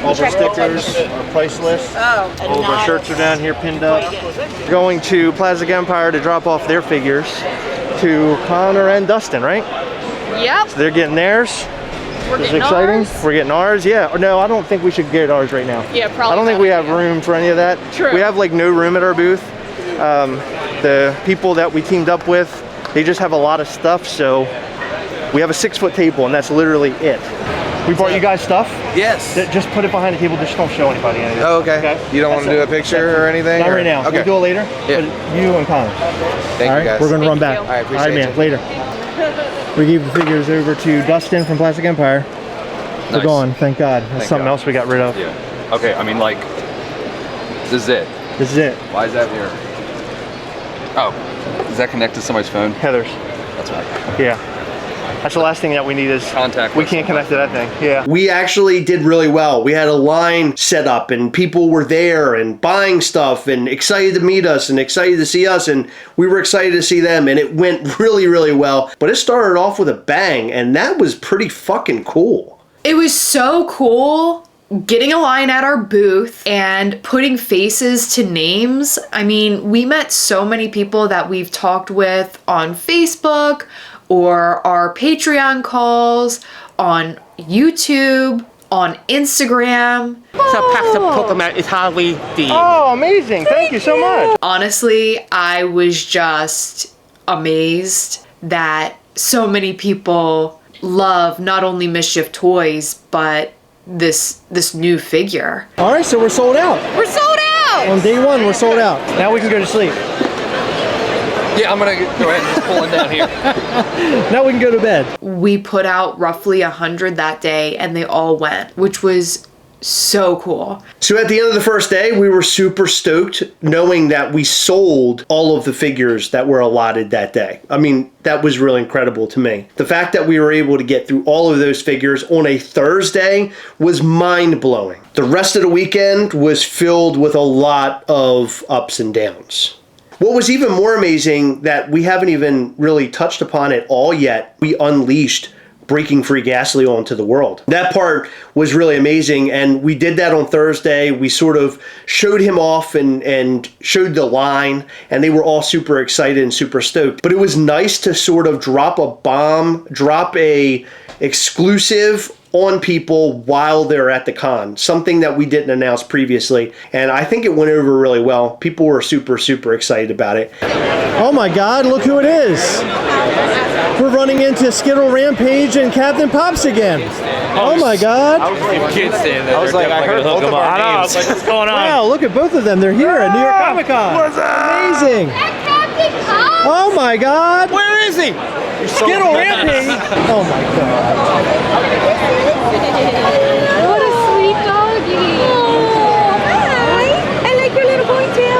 All the stickers are priceless. Oh, All of our shirts are down here pinned up. We're going to Plastic Empire to drop off their figures to Connor and Dustin, right? Yep. So they're getting theirs. We're This is getting exciting. ours. We're getting ours, yeah. No, I don't think we should get ours right now. Yeah, probably I don't think not. we have room for any of that. True. We have like no room at our booth. The people that we teamed up with, they just have a lot of stuff, so we have a 6-foot table and that's literally it. We brought you guys stuff. Yes. Just put it behind the table, just don't show anybody anything. Oh, okay. You don't want to do a picture or anything? Not or? right now. Okay. We'll do it later. Yeah. But you and Connor. Thank you guys. We're going to run back. I appreciate All right, man. it. Later. We gave the figures over to Dustin from Plastic Empire. They're Nice. gone, thank God. That's Thank something God. else we got rid of. Yeah. Okay, I mean, like, this is it. This is it. Why is that here? Oh, is that connected to somebody's phone? Heather's. That's right. Yeah. That's the last thing that we need is contact. We can't connect to that thing. Yeah. We actually did really well. We had a line set up and people were there and buying stuff and excited to meet us and excited to see us and we were excited to see them and it went really, really well. But it started off with a bang and that was pretty fucking cool. It was so cool getting a line at our booth and putting faces to names. I mean, we met so many people that we've talked with on Facebook or our Patreon calls, on YouTube, on Instagram. So pack the POPPIN is hardly the... Oh, amazing. Thank you so much. Honestly, I was just amazed that so many people love not only Mischief Toys, but this new figure. All right, so we're sold out. We're sold out! On day one, we're sold out. Now we can go to sleep. Yeah, I'm gonna go ahead and just pull it down here. Now we can go to bed. We put out roughly 100 that day and they all went, which was so cool. So at the end of the first day, we were super stoked knowing that we sold all of the figures that were allotted that day. I mean, that was really incredible to me. The fact that we were able to get through all of those figures on a Thursday was mind-blowing. The rest of the weekend was filled with a lot of ups and downs. What was even more amazing that we haven't even really touched upon at all yet, we unleashed breaking free Gastley onto the world. That part was really amazing and we did that on Thursday. We sort of showed him off and showed the line and they were all super excited and super stoked. But it was nice to sort of drop a bomb, drop a exclusive on people while they're at the con, something that we didn't announce previously. And I think it went over really well. People were super, super excited about it. Oh my God, look who it is. We're running into Skittle Rampage and Captain Pops again. Oh my God. I was like, kids saying that. I was like, I heard both of our names. I was like, what's going on? Wow, look at both of them. They're here at New York Comic Con. What's up? Amazing. Oh my God. Where is he? Skittle Rampage. Oh my God. What a sweet doggy. Oh, hi. I like your little ponytail.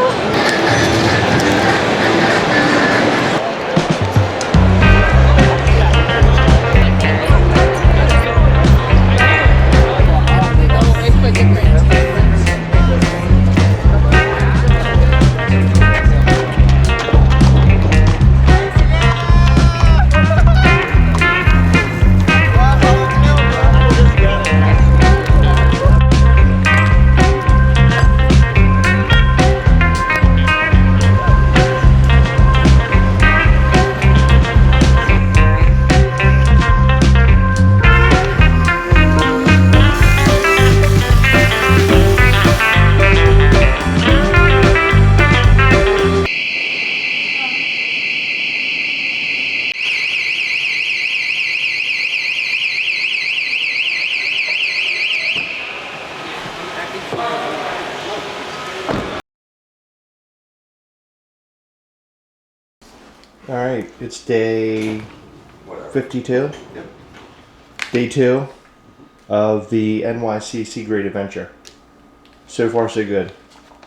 All right, it's day 52. Yep. Day 2 of the NYC C Grade Adventure. So far, so good.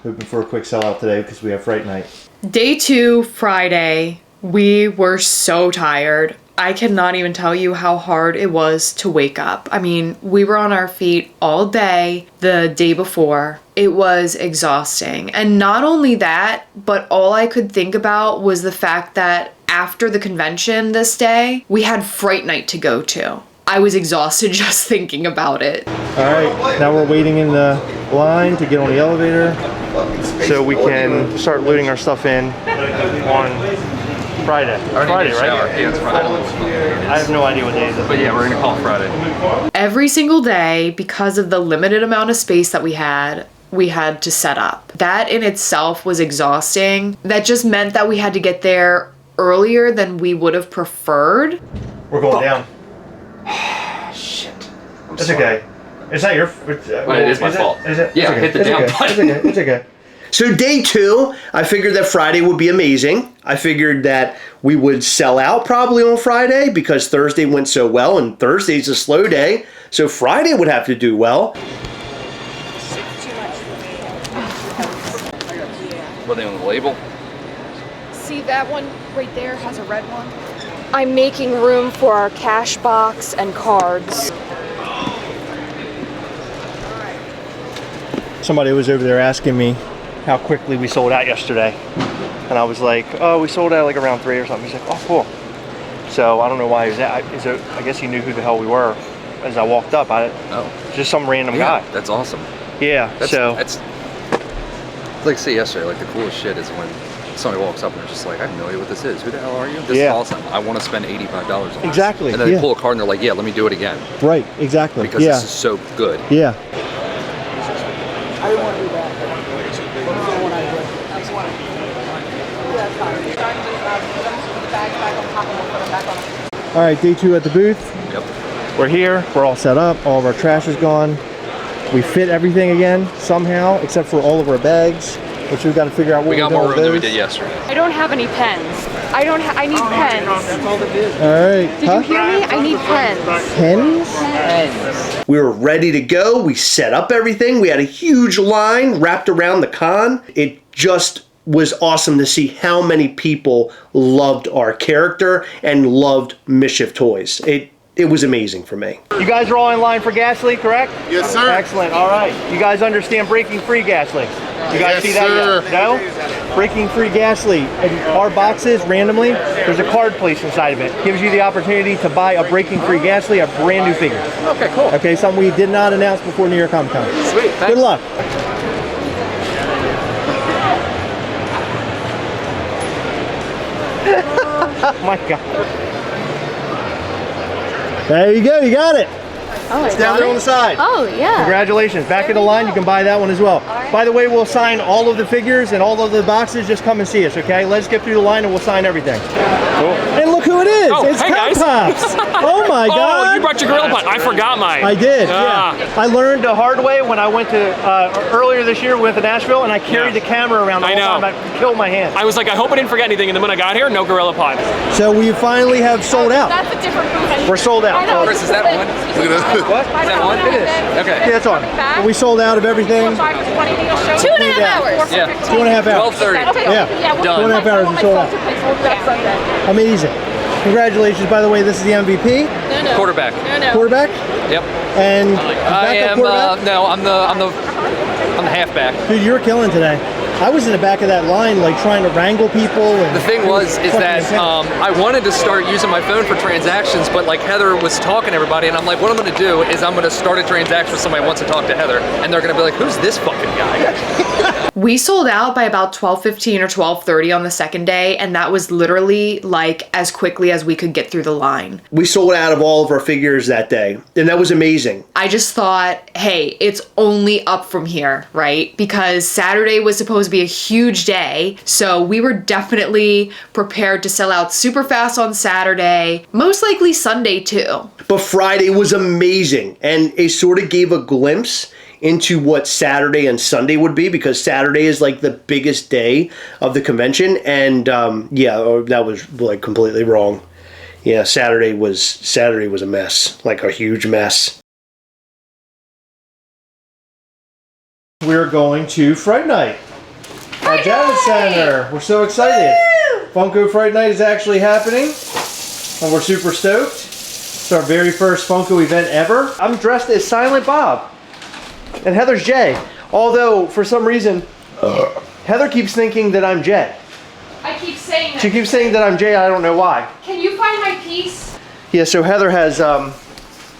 Hoping for a quick sellout today because we have Fright Night. Day 2, Friday. We were so tired. I cannot even tell you how hard it was to wake up. I mean, we were on our feet all day the day before. It was exhausting. And not only that, but all I could think about was the fact that after the convention this day, we had Fright Night to go to. I was exhausted just thinking about it. All right, now we're waiting in the line to get on the elevator so we can start loading our stuff in on Friday. Friday, right? Yeah, it's Friday. I have no idea what day it is. But yeah, we're gonna call it Friday. Every single day, because of the limited amount of space that we had to set up. That in itself was exhausting. That just meant that we had to get there earlier than we would have preferred. We're going down. Shit. It's okay. It's not your. It is my fault. Is it? Yeah, it's okay. hit the down button. It's okay. It's okay. So day 2, I figured that Friday would be amazing. I figured that we would sell out probably on Friday because Thursday went so well, and Thursday's a slow day, so Friday would have to do well. Were they on the label? See, that one right there has a red one. I'm making room for our cash box and cards. Somebody was over there asking me how quickly we sold out yesterday. And I was like, oh, we sold out like around 3 or something. He's like, oh, cool. So I don't know why he was that. I guess he knew who the hell we were as I walked up. Just some random guy. That's awesome. Yeah, That's like I say yesterday, like the coolest shit is when somebody walks up and they're just like, I have no idea what this is. Who the hell are you? This is awesome. I want to spend $85 on this. Exactly. And then they pull a card and they're like, yeah, let me do it again. Right, exactly. Because this is so good. Yeah. I didn't want to do that. All right, day 2 at the booth. Yep. We're here. We're all set up. All of our trash is gone. We fit everything again somehow, except for all of our bags, which we've got to figure out what we got more room than we did yesterday. I don't have any pens. I need pens. That's all it is. All right. Did you hear me? I need pens. Pens? Pens. We were ready to go. We set up everything. We had a huge line wrapped around the con. It just was awesome to see how many people loved our character and loved Mischief Toys. It was amazing for me. You guys are all in line for Gastley, correct? Yes, sir. Excellent. All right. You guys understand breaking free Gastley? You guys see that yet? No? Breaking free Gastley. In our boxes, randomly, there's a card placed inside of it. Gives you the opportunity to buy a breaking free Gastley, a brand new figure. Okay, cool. Okay, something we did not announce before New York Comic Con. Sweet. Thanks. Good luck. Oh my God. There you go, you got it. Oh, it's down there on the side. Oh, yeah. Congratulations. Back of the line, you can buy that one as well. By the way, we'll sign all of the figures and all of the boxes. Just come and see us, okay? Let's get through the line and we'll sign everything. Cool. And look who it is. Oh, it's hey Pop guys. Pops. Oh my God. Oh, you brought your gorilla pot. I forgot mine. I did, yeah. I learned the hard way when I went to, earlier this year, we went to Nashville and I carried the camera around the whole time. I killed my hand. I was like, I hope I didn't forget anything. And then when I got here, no gorilla pot. So we finally have sold out. That's a different booth. We're sold out. Chris, is that on? What? Is that on? It is. Okay. Yeah, it's on. We sold out of everything. 2.5 hours. Yeah. 2.5 hours. 12:30. Okay. Yeah. Done. 2.5 hours and sold out. Amazing. Congratulations, by the way, this is the MVP. No. Quarterback. No. Quarterback? Yep. And I am. quarterback? No, I'm the halfback. Dude, you were killing today. I was in the back of that line, like trying to wrangle people. And the thing is that I wanted to start using my phone for transactions, but like Heather was talking to everybody, and I'm like, what I'm going to do is I'm going to start a transaction with somebody who wants to talk to Heather, and they're going to be like, who's this fucking guy? We sold out by about 12:15 or 12:30 on the second day, and that was literally like as quickly as we could get through the line. We sold out of all of our figures that day, and that was amazing. I just thought, hey, it's only up from here, right? Because Saturday was supposed to be a huge day, so we were definitely prepared to sell out super fast on Saturday, most likely Sunday too. But Friday was amazing, and it sort of gave a glimpse into what Saturday and Sunday would be, because Saturday is like the biggest day of the convention, and yeah, that was like completely wrong. Yeah, Saturday was a mess, like a huge mess. We're going to Fright Night at Javits Center. We're so excited. Woo! Funko Fright Night is actually happening, and we're super stoked. It's our very first Funko event ever. I'm dressed as Silent Bob, and Heather's Jay. Although, for some reason, Heather keeps thinking that I'm Jay. I keep saying that. She keeps saying that I'm Jay, I don't know why. Can you find my piece? Yeah, so Heather has,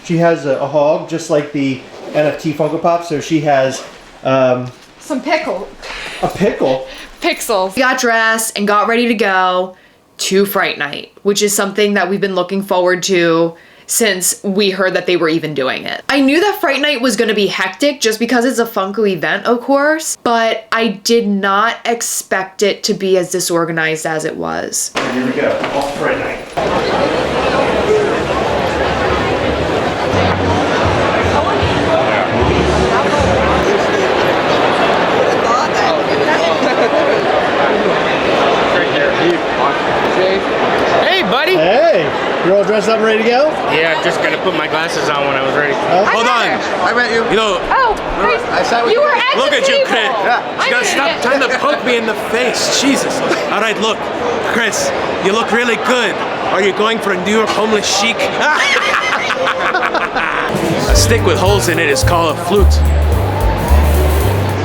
she has a hog, just like the NFT Funko Pop, so she has, some pickle. A pickle? Pixels. We got dressed and got ready to go to Fright Night, which is something that we've been looking forward to since we heard that they were even doing it. I knew that Fright Night was gonna be hectic just because it's a Funko event, of course, but I did not expect it to be as disorganized as it was. Here we go, off Fright Night. Hey, buddy. Hey, you're all dressed up and ready to go? Yeah, just gonna put my glasses on when I was ready. Hold on. I met you. You know, I sat with You were at look the at you, table. Chris. I You gotta did stop it. trying to poke me in the face. Jesus. All right, look, Chris, you look really good. Are you going for a New York homeless chic? A stick with holes in it is called a flute.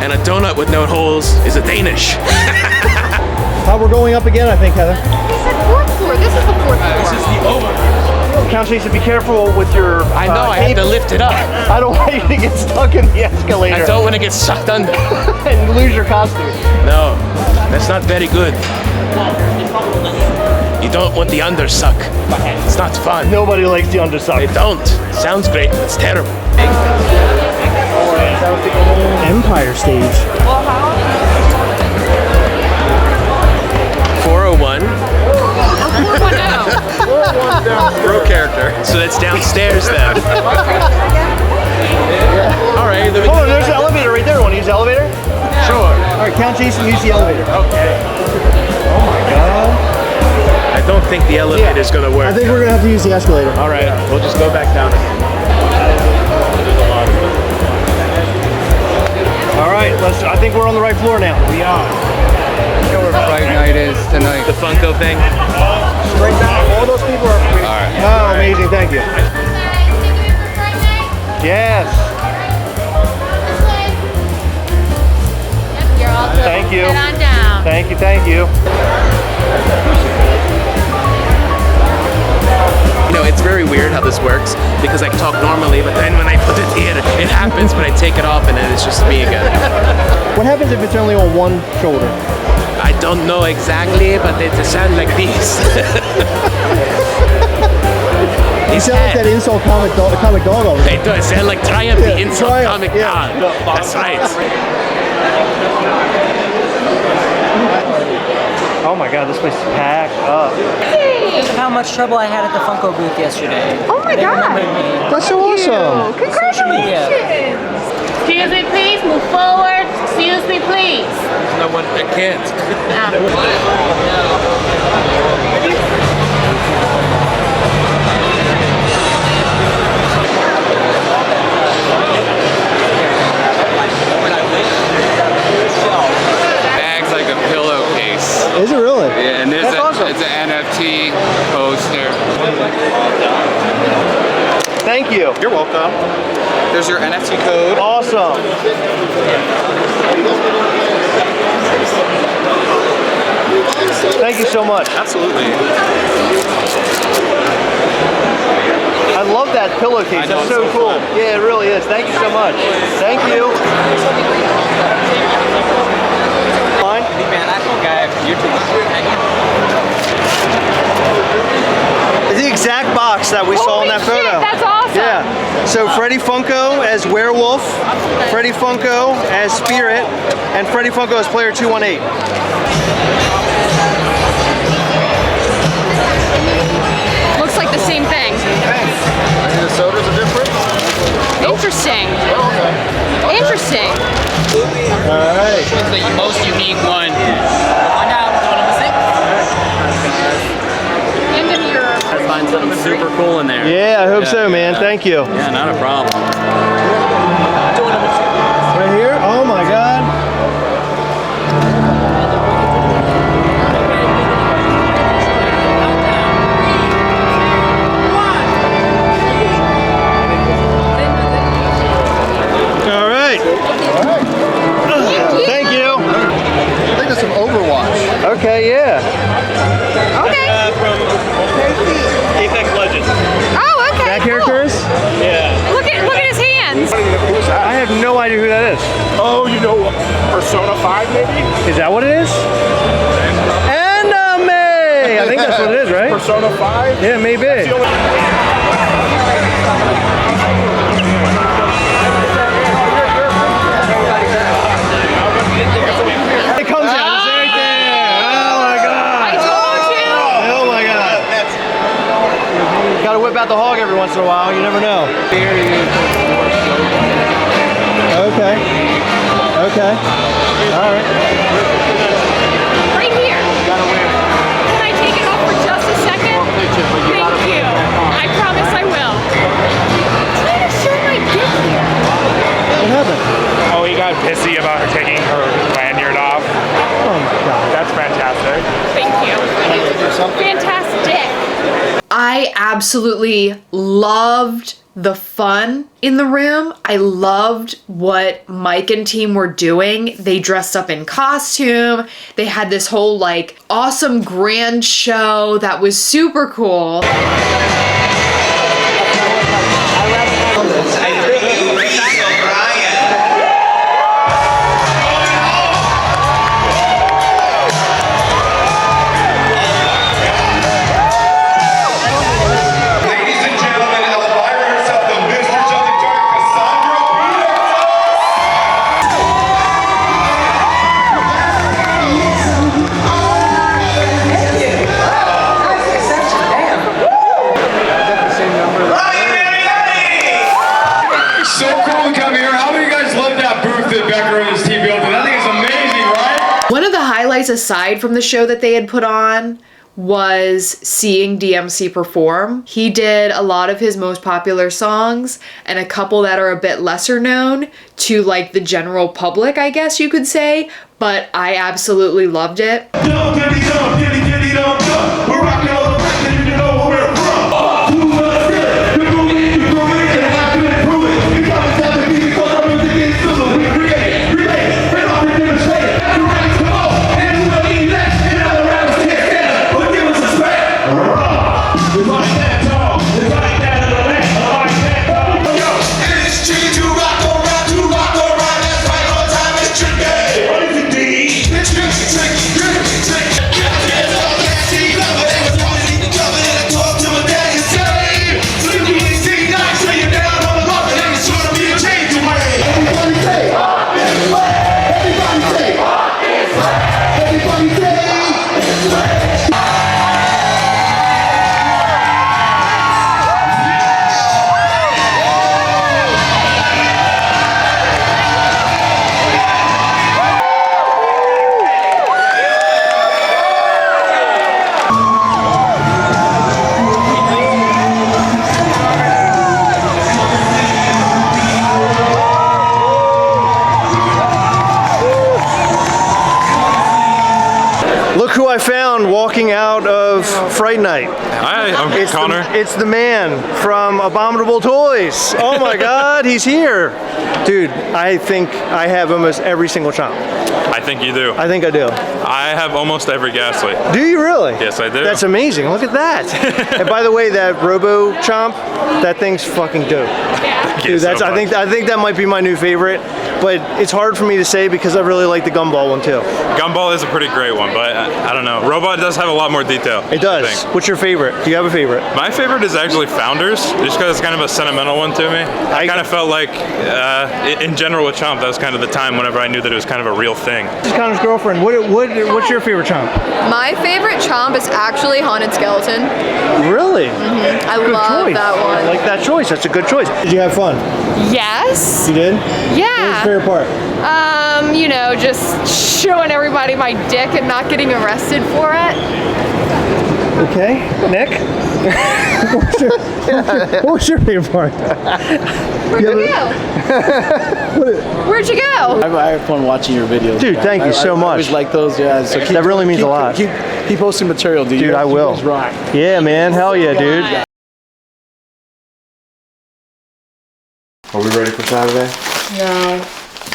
And a donut with no holes is a Danish. We're going up again, I think, Heather. He said fourth floor. This is the fourth floor. This is the over. Count Jason, be careful with your I know, I have to lift it up. I don't want you to get stuck in the escalator. I don't want to get sucked under. And lose your costume. No, that's not very good. You don't want the undersuck. It's not fun. Nobody likes the undersuck. They don't. Sounds great, but it's terrible. Empire Stage. 401. Bro character. So that's downstairs then. All right. Oh, there's the elevator right there. Want to use the elevator? Sure. All right, Count Jason, use the elevator. Okay. Oh my God. I don't think the elevator is gonna work. I think we're gonna have to use the escalator. All right, we'll just go back down again. All right, I think we're on the right floor now. We are. know where Fright Night is tonight. The Funko thing? Straight down. All those people are free. All right. Oh, amazing. Thank you. Yes. You're all good. Thank you. Head on down. Thank you. Thank you. You know, it's very weird how this works because I talk normally, but then when I put it here, it happens, but I take it off and then it's just me again. What happens if it's only on one shoulder? I don't know exactly, but they sound like these. You sound like that insult comic dog all the They do. It sound like Triumph, the insult Triumph, comic yeah. dog. That's right. Oh my God, this place is packed up. How much trouble I had at the Funko booth yesterday. Oh my They God. remembered me. That's so awesome. Congratulations. Excuse me, please. Move forward. Excuse me, please. No one, I can't. Bag's like a pillowcase. Is it really? Yeah, and That's awesome. it's an NFT poster. Thank you. You're welcome. There's your NFT code. Awesome. Thank you so much. Absolutely. I love that pillowcase. That's so cool. Yeah, it really is. Thank you so much. Thank you. Fine. International guy from YouTube. It's the exact box that we saw in that Holy shit, photo. that's awesome. Yeah. So Freddy Funko as Werewolf, Freddy Funko as Spirit, and Freddy Funko as Player 218. Looks like the same thing. The sodas are different? Interesting. Okay. Interesting. Interesting. All right. Which one's the most unique one? Find out. Going number 6. End of your. Let's find something super cool in there. Yeah, I hope so, man. Thank you. Yeah, not a problem. Right here? Oh my God. All right. Thank you. I think it's some Overwatch. Okay, yeah. Okay. From Apex Legends. Oh, okay. That cool. character is? Yeah. Look at his hands. I have no idea who that is. Oh, you know what? Persona 5 maybe? Is that what it is? Anime! I think that's what it is, right? Persona 5? Yeah, maybe. It comes out. It's right there. Oh my God. I told you. Oh my God. Gotta whip out the hog every once in a while. You never know. Okay. Okay. All right. Right here. Can I take it off for just a second? Thank you. I promise I will. I'm trying to show my dick here. What happened? Oh, he got pissy about her taking her lanyard off. Oh my God. That's fantastic. Thank you. Fantastic. I absolutely loved the fun in the room. I loved what Mike and team were doing. They dressed up in costume. They had this whole like awesome grand show that was super cool. Aside from the show that they had put on was seeing DMC perform. He did a lot of his most popular songs and a couple that are a bit lesser known to like the general public, I guess you could say, but I absolutely loved it. Who I found walking out of Fright Night. Hi, I'm Connor. It's the man from Abominable Toys. Oh my God, he's here. Dude, I think I have almost every single chomp. I think you do. I think I do. I have almost every Gastley. Do you really? Yes, I do. That's amazing. Look at that. And by the way, that Robo Chomp, that thing's fucking dope. Dude, that's I think that might be my new favorite. But it's hard for me to say because I really like the Gumball one too. Gumball is a pretty great one, but I don't know. Robot does have a lot more detail. It does. What's your favorite? Do you have a favorite? My favorite is actually Founders, just because it's kind of a sentimental one to me. I kind of felt like, in general with Chomp, that was kind of the time whenever I knew that it was kind of a real thing. This is Connor's girlfriend. What's your favorite Chomp? My favorite Chomp is actually Haunted Skeleton. Really? Mm-hmm. I Good love choice. that one. I like that choice. That's a good choice. Did you have fun? Yes. You did? Yeah. favorite part? You know, just showing everybody my dick and not getting arrested for it. Okay, Nick? What was your favorite part? Where'd you go? Where'd you go? I have fun watching your videos. Dude, thank you so much. I always like those, yeah. So that really means a lot. Keep posting material, dude. Dude, I will. You guys rock. Yeah, man. Hell yeah, dude. Are we ready for Saturday? No,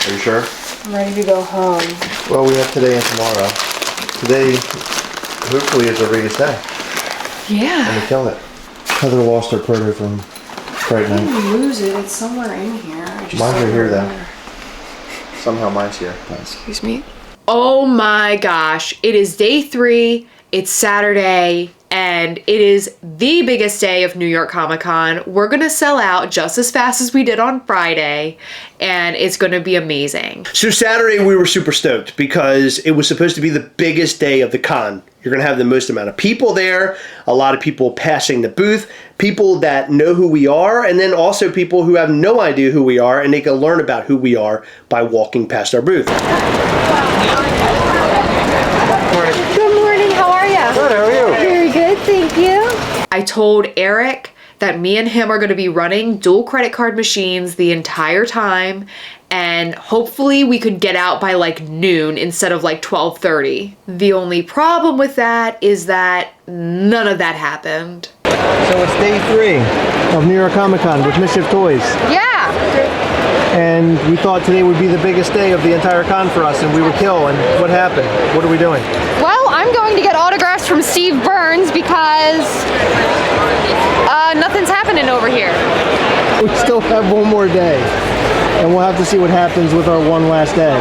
Are you sure? I'm ready to go home. Well, we have today and tomorrow. Today, hopefully, is our biggest day. Yeah. And we killed it. Heather lost her proto from Fright I Night. didn't lose it. It's somewhere in here. Mine's right here, though. Somehow mine's here. Excuse me. Oh my gosh. It is day 3. It's Saturday. And it is the biggest day of New York Comic Con. We're gonna sell out just as fast as we did on Friday, and it's gonna be amazing. So Saturday we were super stoked because it was supposed to be the biggest day of the con. You're gonna have the most amount of people there, a lot of people passing the booth, people that know who we are, and then also people who have no idea who we are, and they can learn about who we are by walking past our booth. Good morning, how are you? Good, how are you? Very good, thank you. I told Eric that me and him are gonna be running dual credit card machines the entire time, and hopefully we could get out by like noon instead of like 12:30. The only problem with that is that none of that happened. So it's day 3 of New York Comic Con with Mischief Toys. Yeah. And we thought today would be the biggest day of the entire con for us, and we would kill. And what happened? What are we doing? Well, I'm going to get autographs from Steve Burns because nothing's happening over here. We still have one more day, and we'll have to see what happens with our one last day.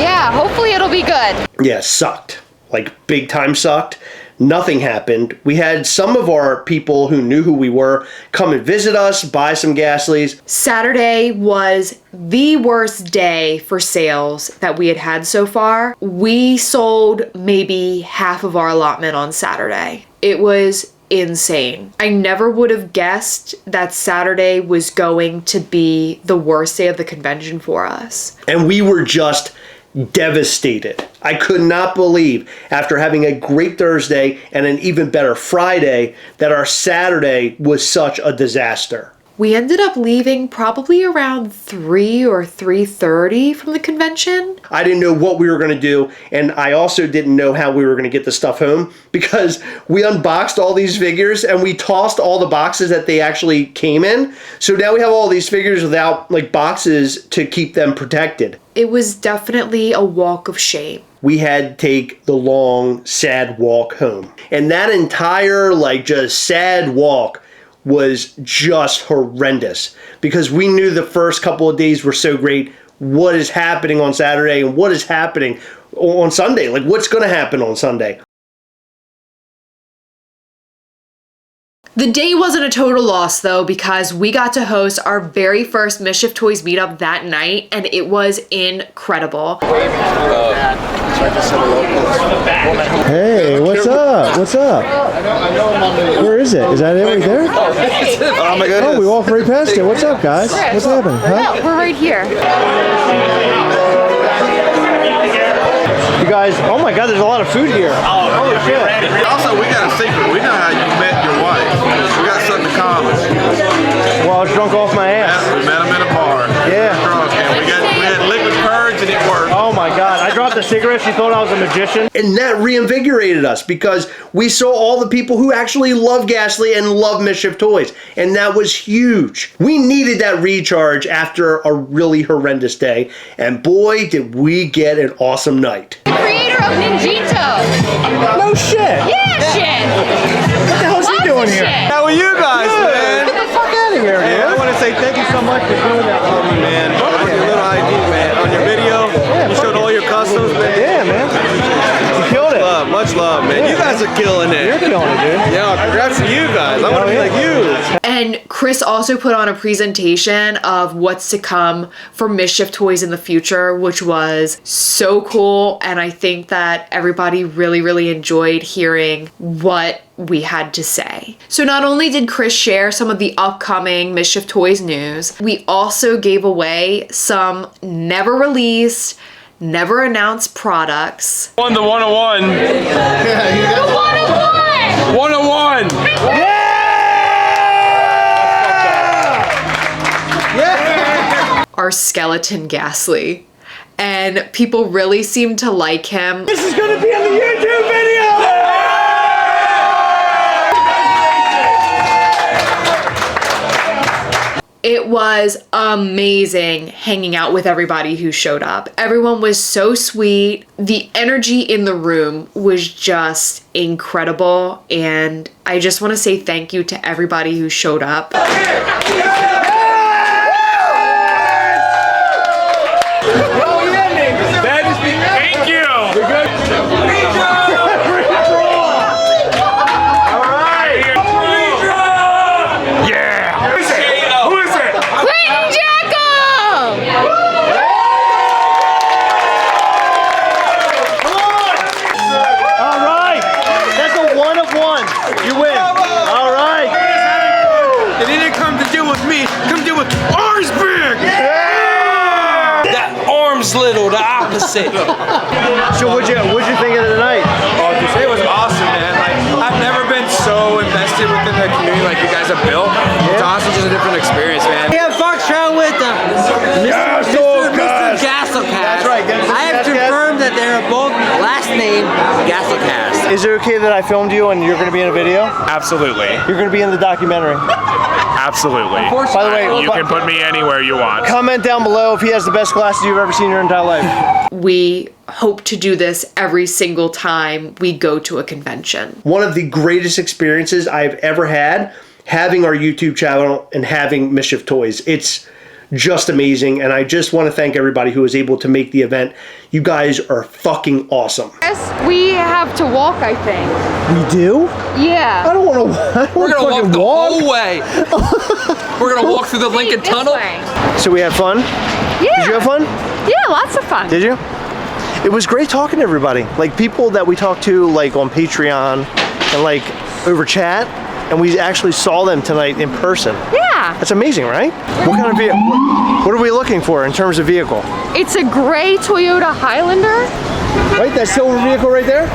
Yeah, hopefully it'll be good. Yeah, sucked. Like, big time sucked. Nothing happened. We had some of our people who knew who we were come and visit us, buy some Gastleys. Saturday was the worst day for sales that we had had so far. We sold maybe half of our allotment on Saturday. It was insane. I never would have guessed that Saturday was going to be the worst day of the convention for us. And we were just devastated. I could not believe, after having a great Thursday and an even better Friday, that our Saturday was such a disaster. We ended up leaving probably around 3 or 3:30 from the convention. I didn't know what we were going to do, and I also didn't know how we were going to get the stuff home because we unboxed all these figures and we tossed all the boxes that they actually came in. So now we have all these figures without like boxes to keep them protected. It was definitely a walk of shame. We had to take the long, sad walk home. And that entire like just sad walk was just horrendous because we knew the first couple of days were so great. What is happening on Saturday and what is happening on Sunday? Like, what's going to happen on Sunday? The day wasn't a total loss though, because we got to host our very first Mischief Toys meetup that night, and it was incredible. Hey, what's up? What's up? Where is it? Is that it right there? Oh my goodness. Oh, we walked right past it. What's up, guys? What's happening? Huh? We're right here. You guys, oh my God, there's a lot of food here. Oh, holy shit. Also, we got a secret. We know how you met your wife. We got something in common. Well, I was drunk off my ass. Yeah, we met him in a bar. Yeah. Drunk, and we had liquid courage and it worked. Oh my God, I dropped a cigarette. She thought I was a magician. And that reinvigorated us because we saw all the people who actually love Gastley and love Mischief Toys. And that was huge. We needed that recharge after a really horrendous day. And boy, did we get an awesome night. Creator of Ninjito. No shit. Yeah, shit. What the hell is he doing here? How are you guys, man? Get the fuck out of here, Hey, man. I want to say thank you so much for doing that for me, man. On your little ID, man. On your video, you showed all your customs, man. Yeah, man. You killed it. Much love, man. You guys are killing it. You're killing it, dude. Yeah, congrats to you guys. I want to be like you. And Chris also put on a presentation of what's to come for Mischief Toys in the future, which was so cool. And I think that everybody really, really enjoyed hearing what we had to say. So not only did Chris share some of the upcoming Mischief Toys news, we also gave away some never released, never announced products. On the 101. The 101! 101! Yeah! Our skeleton Gastley. And people really seemed to like him. This is gonna be on the YouTube video! It was amazing hanging out with everybody who showed up. Everyone was so sweet. The energy in the room was just incredible. And I just want to say thank you to everybody who showed up. Thank you! We're good. Little, the opposite. So what'd you think of the night? It was awesome, man. Like, I've never been so invested within the community like you guys have built. It's awesome, just a different experience, man. We have Foxtrot with them. Mr. Gastlecast. That's right. I have confirmed that they are both last name Gastlecast. Is it okay that I filmed you and you're going to be in a video? Absolutely. You're going to be in the documentary. Absolutely. By the way, you can put me anywhere you want. Comment down below if he has the best glasses you've ever seen in your entire life. We hope to do this every single time we go to a convention. One of the greatest experiences I've ever had having our YouTube channel and having Mischief Toys. It's just amazing, and I just want to thank everybody who was able to make the event. You guys are fucking awesome. Yes, we have to walk, I think. We do? Yeah. I don't want to. We're gonna walk the whole way. We're gonna walk through the Lincoln Tunnel. So we had fun? Yeah. Did you have fun? Yeah, lots of fun. Did you? It was great talking to everybody. Like people that we talked to like on Patreon and like over chat, and we actually saw them tonight in person. Yeah. That's amazing, right? What kind of vehicle? What are we looking for in terms of vehicle? It's a gray Toyota Highlander. Right, that silver vehicle right there?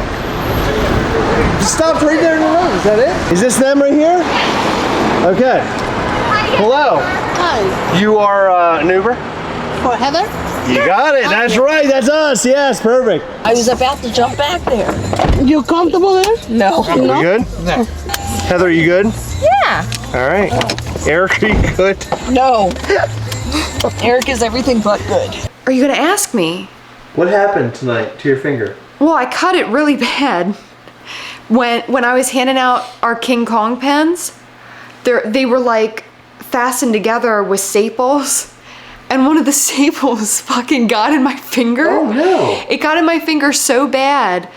Stopped right there in the road, is that it? Is this them right here? Okay. Hello. Hi. You are an Uber? For Heather? You got it, that's right, that's us, yes, perfect. I was about to jump back there. You comfortable there? No. You good? No. Heather, are you good? Yeah. All right. Eric, are you good? No. Eric is everything but good. Are you gonna ask me? What happened tonight to your finger? Well, I cut it really bad. When I was handing out our King Kong pens, they were like fastened together with staples. And one of the staples fucking got in my finger. Oh no. It got in my finger so bad.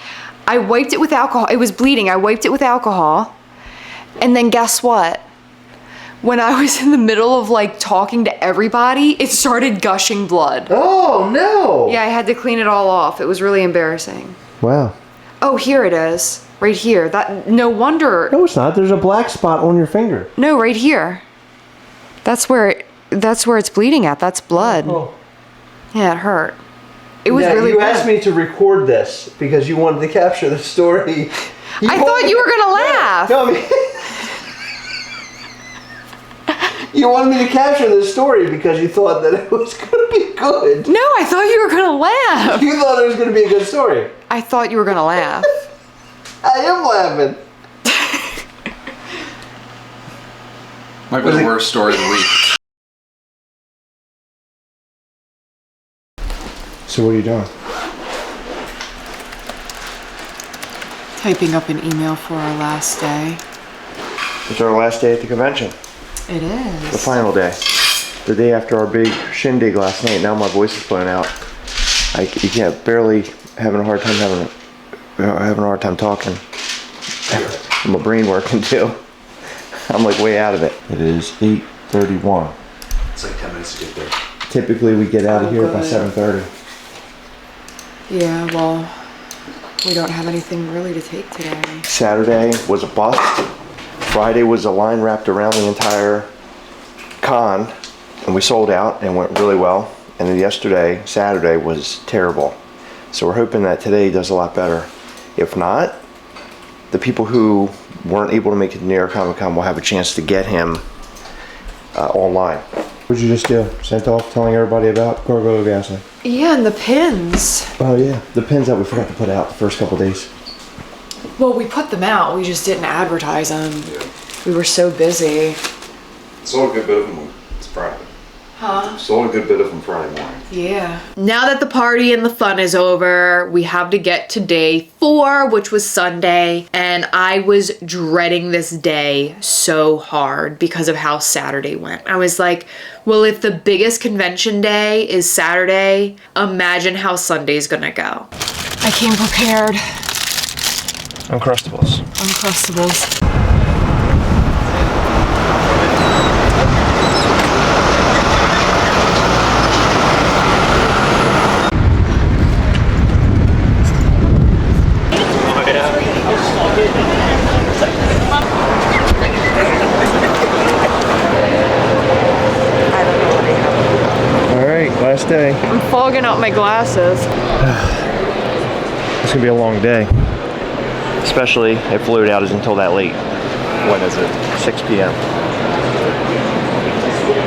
I wiped it with alcohol. It was bleeding. I wiped it with alcohol. And then guess what? When I was in the middle of like talking to everybody, it started gushing blood. Oh no. Yeah, I had to clean it all off. It was really embarrassing. Wow. Oh, here it is. Right here. That no wonder. No, it's not. There's a black spot on your finger. No, right here. That's where it's bleeding at. That's blood. Oh. Yeah, it hurt. It was Yeah, really you bad. asked me to record this because you wanted to capture the story. I thought you were gonna laugh. No, I mean, you wanted me to capture this story because you thought that it was going to be good. No, I thought you were gonna laugh. You thought it was going to be a good story. I thought you were gonna laugh. I am laughing. Might be the worst story of the week. So what are you doing? Typing up an email for our last day. It's our last day at the convention. It is. The final day. The day after our big shindig last night. Now my voice is blown out. You can't barely having a hard time talking. And my brain working too. I'm like way out of it. It is 8:31. It's like 10 minutes to get there. Typically we get out of here by 7:30. Yeah, well, We don't have anything really to take today. Saturday was a bust. Friday was a line wrapped around the entire con, and we sold out and went really well. And then yesterday, Saturday, was terrible. So we're hoping that today does a lot better. If not, the people who weren't able to make it to New York Comic Con will have a chance to get him online. What did you just do? Sent off telling everybody about Gargoyle Gastley? Yeah, and the pins. Oh yeah, the pins that we forgot to put out the first couple days. Well, we put them out. We just didn't advertise them. We were so busy. Sold a good bit of them. It's Friday. Huh? Sold a good bit of them Friday morning. Yeah. Now that the party and the fun is over, we have to get to day 4, which was Sunday. And I was dreading this day so hard because of how Saturday went. I was like, well, if the biggest convention day is Saturday, imagine how Sunday's gonna go. I came prepared. Uncrustables. Uncrustables. Last day. I'm fogging up my glasses. It's gonna be a long day. Especially if loadout isn't until that late. When is it? 6 p.m.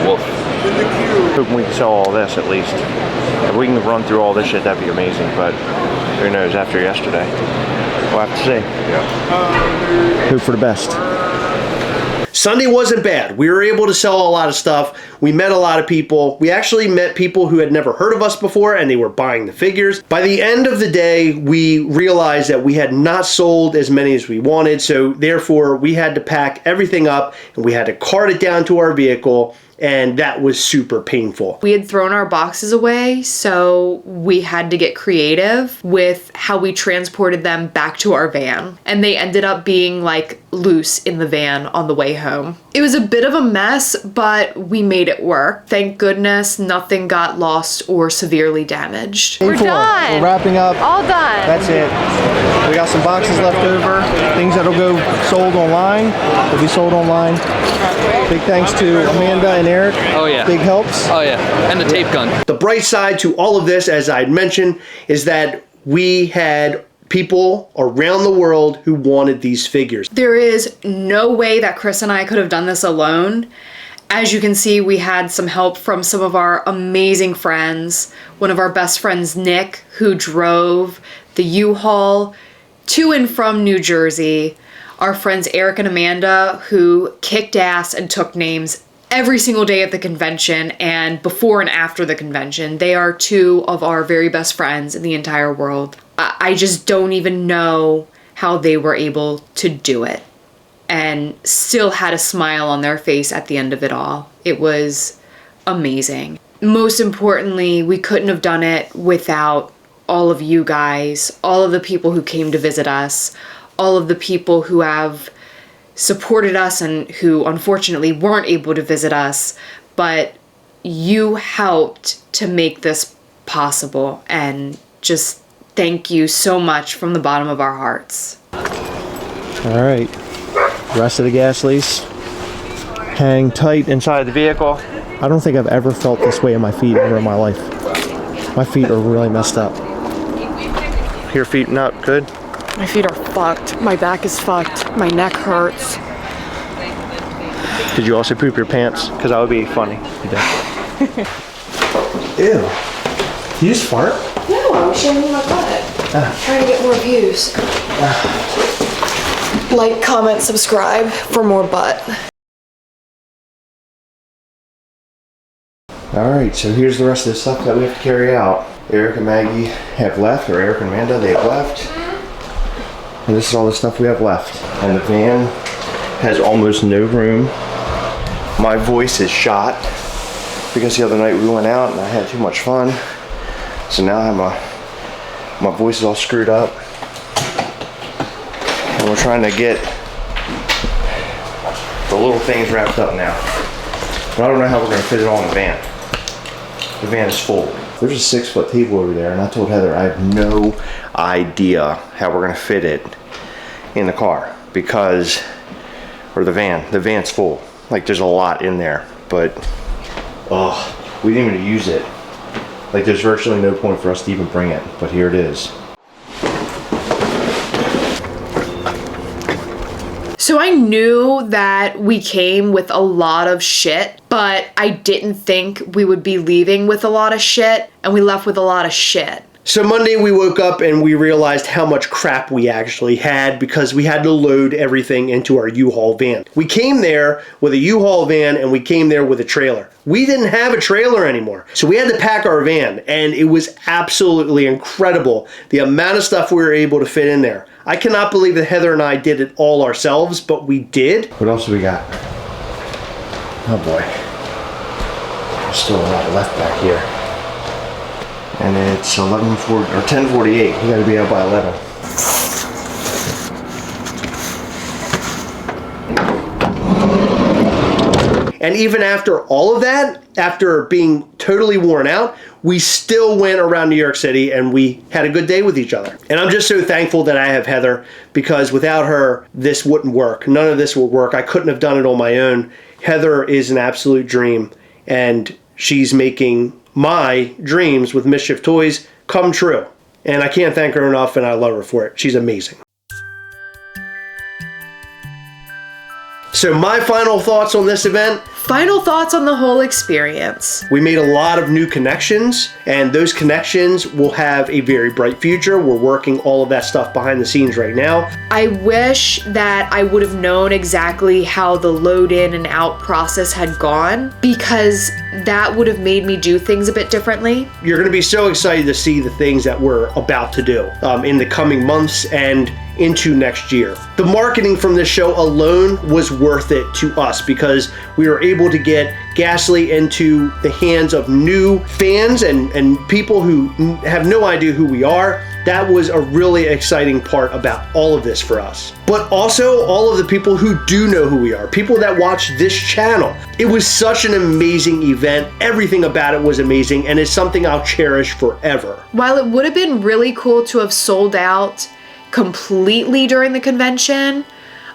Wolf. Hoping we can sell all this at least. If we can run through all this shit, that'd be amazing, but who knows after yesterday. We'll have to see. Yeah. Hope for the best. Sunday wasn't bad. We were able to sell a lot of stuff. We met a lot of people. We actually met people who had never heard of us before, and they were buying the figures. By the end of the day, we realized that we had not sold as many as we wanted, so therefore we had to pack everything up and we had to cart it down to our vehicle, and that was super painful. We had thrown our boxes away, so we had to get creative with how we transported them back to our van. And they ended up being like loose in the van on the way home. It was a bit of a mess, but we made it work. Thank goodness nothing got lost or severely damaged. We're done. We're wrapping up. All done. That's it. We got some boxes left over. Things that'll go sold online will be sold online. Big thanks to Amanda and Eric. Oh yeah. Big helps. Oh yeah. And the tape gun. The bright side to all of this, as I'd mentioned, is that we had people around the world who wanted these figures. There is no way that Chris and I could have done this alone. As you can see, we had some help from some of our amazing friends. One of our best friends, Nick, who drove the U-Haul to and from New Jersey. Our friends Eric and Amanda, who kicked ass and took names every single day at the convention and before and after the convention. They are 2 of our very best friends in the entire world. I just don't even know how they were able to do it and still had a smile on their face at the end of it all. It was amazing. Most importantly, we couldn't have done it without all of you guys, all of the people who came to visit us, all of the people who have supported us and who unfortunately weren't able to visit us, but you helped to make this possible, and just thank you so much from the bottom of our hearts. All right, rest of the Gastleys hang tight inside the vehicle. I don't think I've ever felt this way in my feet ever in my life. My feet are really messed up. Your feet not good? My feet are fucked. My back is fucked. My neck hurts. Did you also poop your pants? Because that would be funny. You did. Ew. Did you just fart? No, I was showing you my butt. Trying to get more views. Like, comment, subscribe for more butt. Alright, so here's the rest of the stuff that we have to carry out. Eric and Maggie have left, or Eric and Amanda, they have left. And this is all the stuff we have left. And the van has almost no room. My voice is shot because the other night we went out and I had too much fun. So now I have my voice is all screwed up. And we're trying to get the little things wrapped up now. But I don't know how we're going to fit it all in the van. The van is full. There's a 6-foot table over there, and I told Heather I have no idea how we're gonna fit it in the car because, or the van's full. Like there's a lot in there, but we didn't even use it. Like there's virtually no point for us to even bring it, but here it is. So I knew that we came with a lot of shit, but I didn't think we would be leaving with a lot of shit, and we left with a lot of shit. So Monday we woke up and we realized how much crap we actually had because we had to load everything into our U-Haul van. We came there with a U-Haul van and we came there with a trailer. We didn't have a trailer anymore, so we had to pack our van, and it was absolutely incredible the amount of stuff we were able to fit in there. I cannot believe that Heather and I did it all ourselves, but we did. What else do we got? Oh boy. There's still a lot left back here. And it's 10:48. We gotta be out by 11. And even after all of that, after being totally worn out, we still went around New York City and we had a good day with each other. And I'm just so thankful that I have Heather, because without her, this wouldn't work. None of this would work. I couldn't have done it on my own. Heather is an absolute dream, and she's making my dreams with Mischief Toys come true. And I can't thank her enough, and I love her for it. She's amazing. So my final thoughts on this event. Final thoughts on the whole experience. We made a lot of new connections, and those connections will have a very bright future. We're working all of that stuff behind the scenes right now. I wish that I would have known exactly how the load in and out process had gone, because that would have made me do things a bit differently. You're going to be so excited to see the things that we're about to do in the coming months and into next year. The marketing from this show alone was worth it to us because we were able to get Gastley into the hands of new fans and people who have no idea who we are. That was a really exciting part about all of this for us. But also all of the people who do know who we are, people that watch this channel. It was such an amazing event. Everything about it was amazing, and it's something I'll cherish forever. While it would have been really cool to have sold out completely during the convention,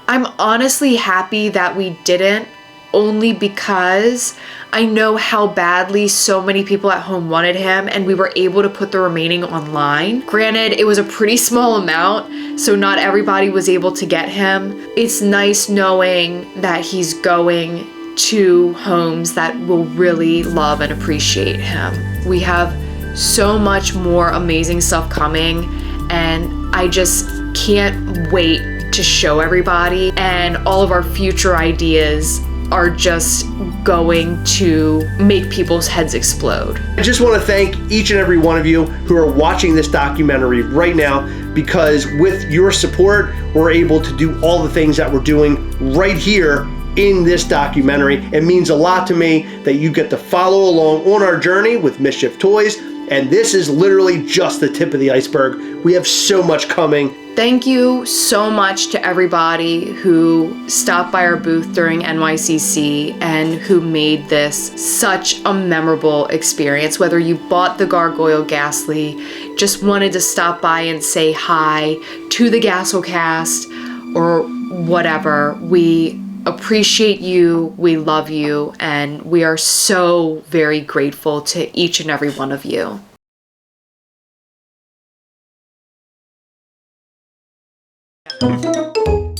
I'm honestly happy that we didn't, only because I know how badly so many people at home wanted him, and we were able to put the remaining online. Granted, it was a pretty small amount, so not everybody was able to get him. It's nice knowing that he's going to homes that will really love and appreciate him. We have so much more amazing stuff coming, and I just can't wait to show everybody, and all of our future ideas are just going to make people's heads explode. I just want to thank each and every one of you who are watching this documentary right now, because with your support, we're able to do all the things that we're doing right here in this documentary. It means a lot to me that you get to follow along on our journey with Mischief Toys, and this is literally just the tip of the iceberg. We have so much coming. Thank you so much to everybody who stopped by our booth during NYCC and who made this such a memorable experience. Whether you bought the Gargoyle Gastley, just wanted to stop by and say hi to the Gastlecast, or whatever, we appreciate you, we love you, and we are so very grateful to each and every one of you. Oh,